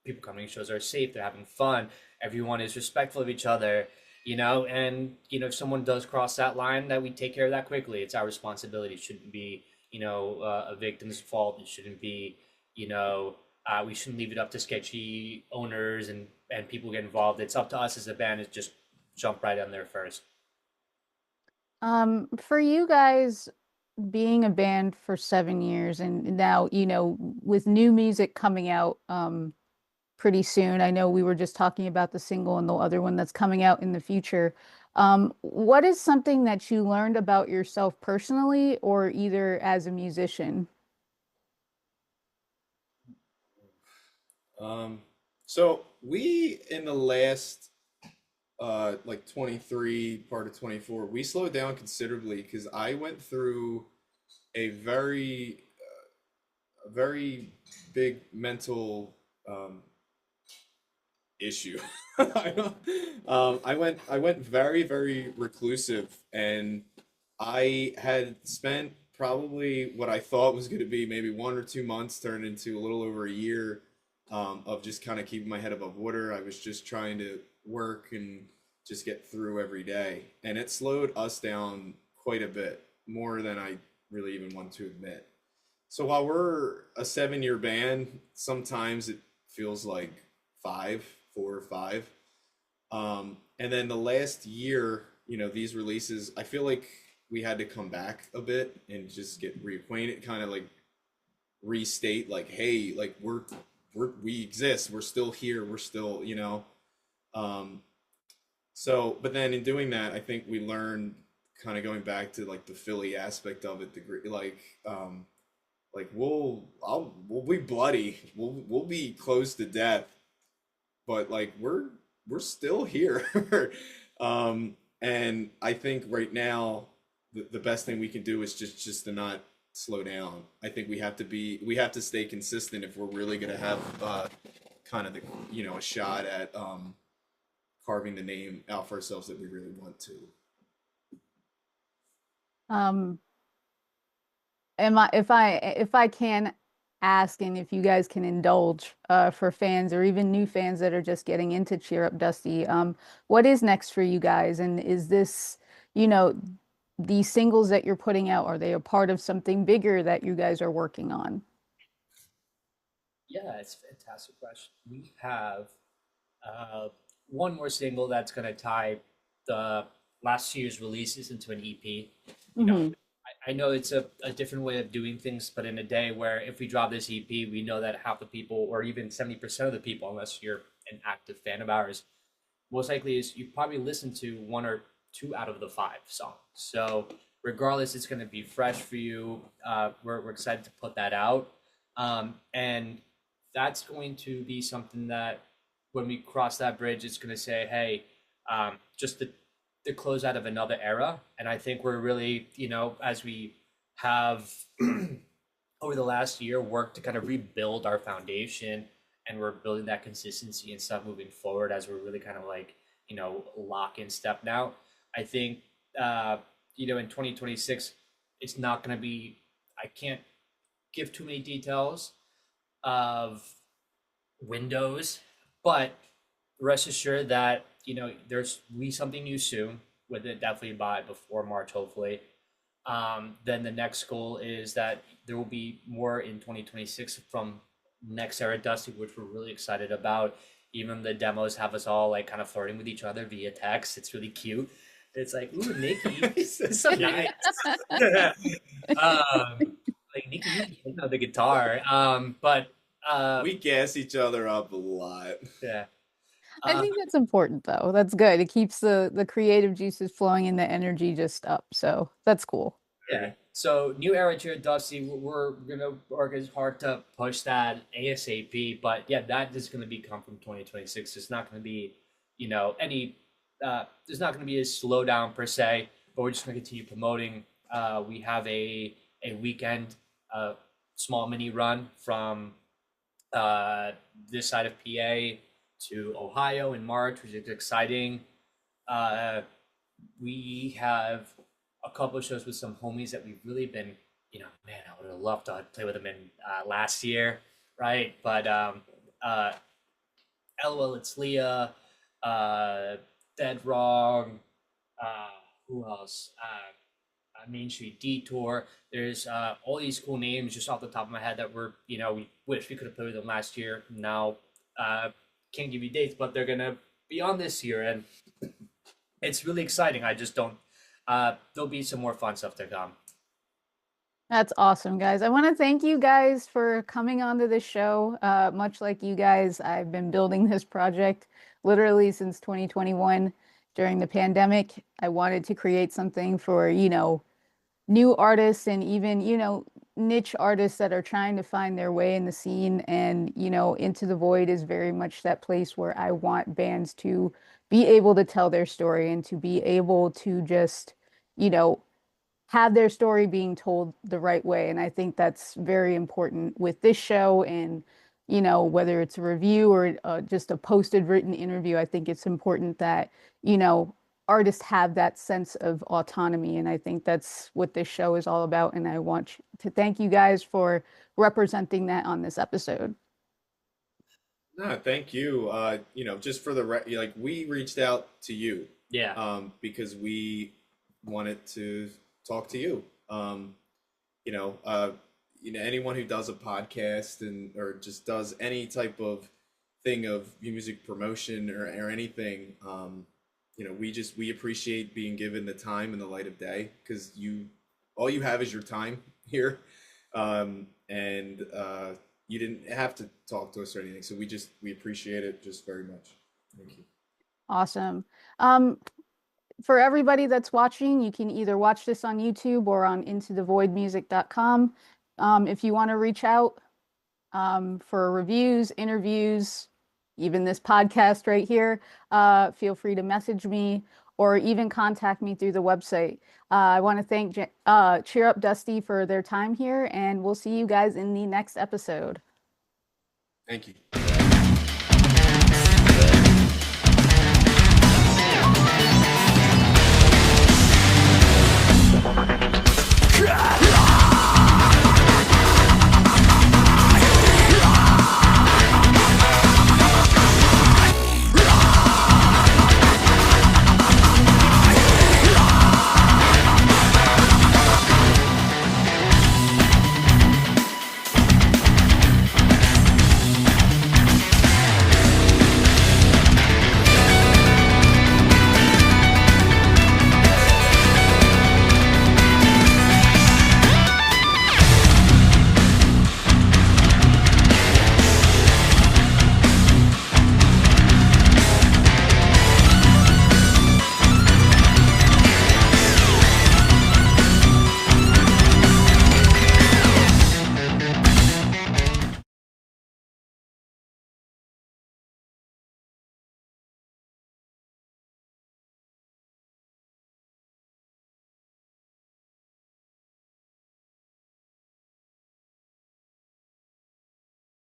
people coming to shows are safe, they're having fun, everyone is respectful of each other, and if someone does cross that line, that we take care of that quickly. It's our responsibility. It shouldn't be a victim's fault. It shouldn't be we shouldn't leave it up to sketchy owners and people get involved. It's up to us as a band to just jump right on there first. For you guys being a band for 7 years and now, with new music coming out pretty soon. I know we were just talking about the single and the other one that's coming out in the future. What is something that you learned about yourself personally or either as a musician? um so we in the last like 23 part of 24 we slowed down considerably because I went through a very big mental issue. I don't, I went very reclusive, and I had spent probably what I thought was going to be maybe 1 or 2 months turned into a little over a year of just kind of keeping my head above water. I was just trying to work and just get through every day, and it slowed us down quite a bit, more than I really even want to admit. So while we're a 7 year band, sometimes it feels like 4 or 5. And then the last year, these releases, I feel like we had to come back a bit and just get reacquainted, kind of like restate, like, hey, like we exist, we're still here, we're still, Um, so, but then in doing that, I think we learned, kind of going back to like the Philly aspect of it, like we'll be bloody, we'll be close to death, but like we're still here. And I think right now the best thing we can do is just to not slow down. I think we have to stay consistent if we're really gonna have kind of the a shot at carving the name out for ourselves that we really want to. Um, if I can ask and if you guys can indulge for fans or even new fans that are just getting into Cheer Up Dusty, what is next for you guys? And is this, you know, these singles that you're putting out, are they a part of something bigger that you guys are working on? Yeah, it's a fantastic question. We have uh, one more single that's going to tie the last year's releases into an EP. You know, Hmm. I know it's a different way of doing things, but in a day where if we drop this EP, we know that half the people, or even 70% of the people, unless you're an active fan of ours, most likely is you probably listen to one or two out of the five songs. So regardless, it's going to be fresh for you. We're excited to put that out. And that's going to be something that when we cross that bridge, it's going to say, hey, just the close out of another era. And I think we're really, as we have over the last year worked to kind of rebuild our foundation, and we're building that consistency and stuff moving forward as we're really kind of like, lock in step now. I think, in 2026, it's not going to be, I can't give too many details of windows, but rest assured that there's be something new soon with it, definitely by before March, hopefully. Then the next goal is that there will be more in 2026 from next era Dusty, which we're really excited about. Even the demos have us all like kind of flirting with each other via text. It's really cute. It's like, ooh, Nikki, it's so nice. Like Nikki, you can hit on the guitar. But We gas each other up a lot. yeah. I Uh, think that's important though. That's good. It keeps the creative juices flowing and the energy just up. So that's cool. Yeah. So new era cheer Dusty, we're gonna work as hard to push that ASAP. But yeah, that is gonna be come from 2026. It's not gonna be, any there's not gonna be a slowdown per se, but we're just gonna continue promoting. We have a weekend small mini run from uh this side of PA to Ohio in March, which is exciting. Uh we have a couple of shows with some homies that we've really been, man, I would have loved to play with them in last year, right? But uh, LOL, it's Leah, uh, Dead Wrong, uh, who else? Main Street Detour. There's all these cool names just off the top of my head that we wish we could have played with them last year. Now, uh, can't give you dates, but they're gonna be on this year, and it's really exciting. I just don't. There'll be some more fun stuff to come. That's awesome, guys. I want to thank you guys for coming onto this show. Much like you guys, I've been building this project literally since 2021 during the pandemic. I wanted to create something for, new artists and even, niche artists that are trying to find their way in the scene. And, Into the Void is very much that place where I want bands to be able to tell their story and to be able to just, you know, have their story being told the right way. And I think that's very important with this show. And, whether it's a review or just a posted written interview, I think it's important that, you know, artists have that sense of autonomy. And I think that's what this show is all about. And I want to thank you guys for representing that on this episode. No, thank you. Just for the like, we reached out to you, Yeah. because we wanted to talk to you. You know, uh, anyone who does a podcast and or just does any type of thing of music promotion or anything, we appreciate being given the time and the light of day because all you have is your time here, and you didn't have to talk to us or anything. So we appreciate it just very much. Thank you. Awesome. Um, for everybody that's watching, you can either watch this on YouTube or on intothevoidmusic.com. If you want to reach out for reviews, interviews, even this podcast right here, feel free to message me or even contact me through the website. I want to thank Cheer Up Dusty for their time here, and we'll see you guys in the next episode. Thank you.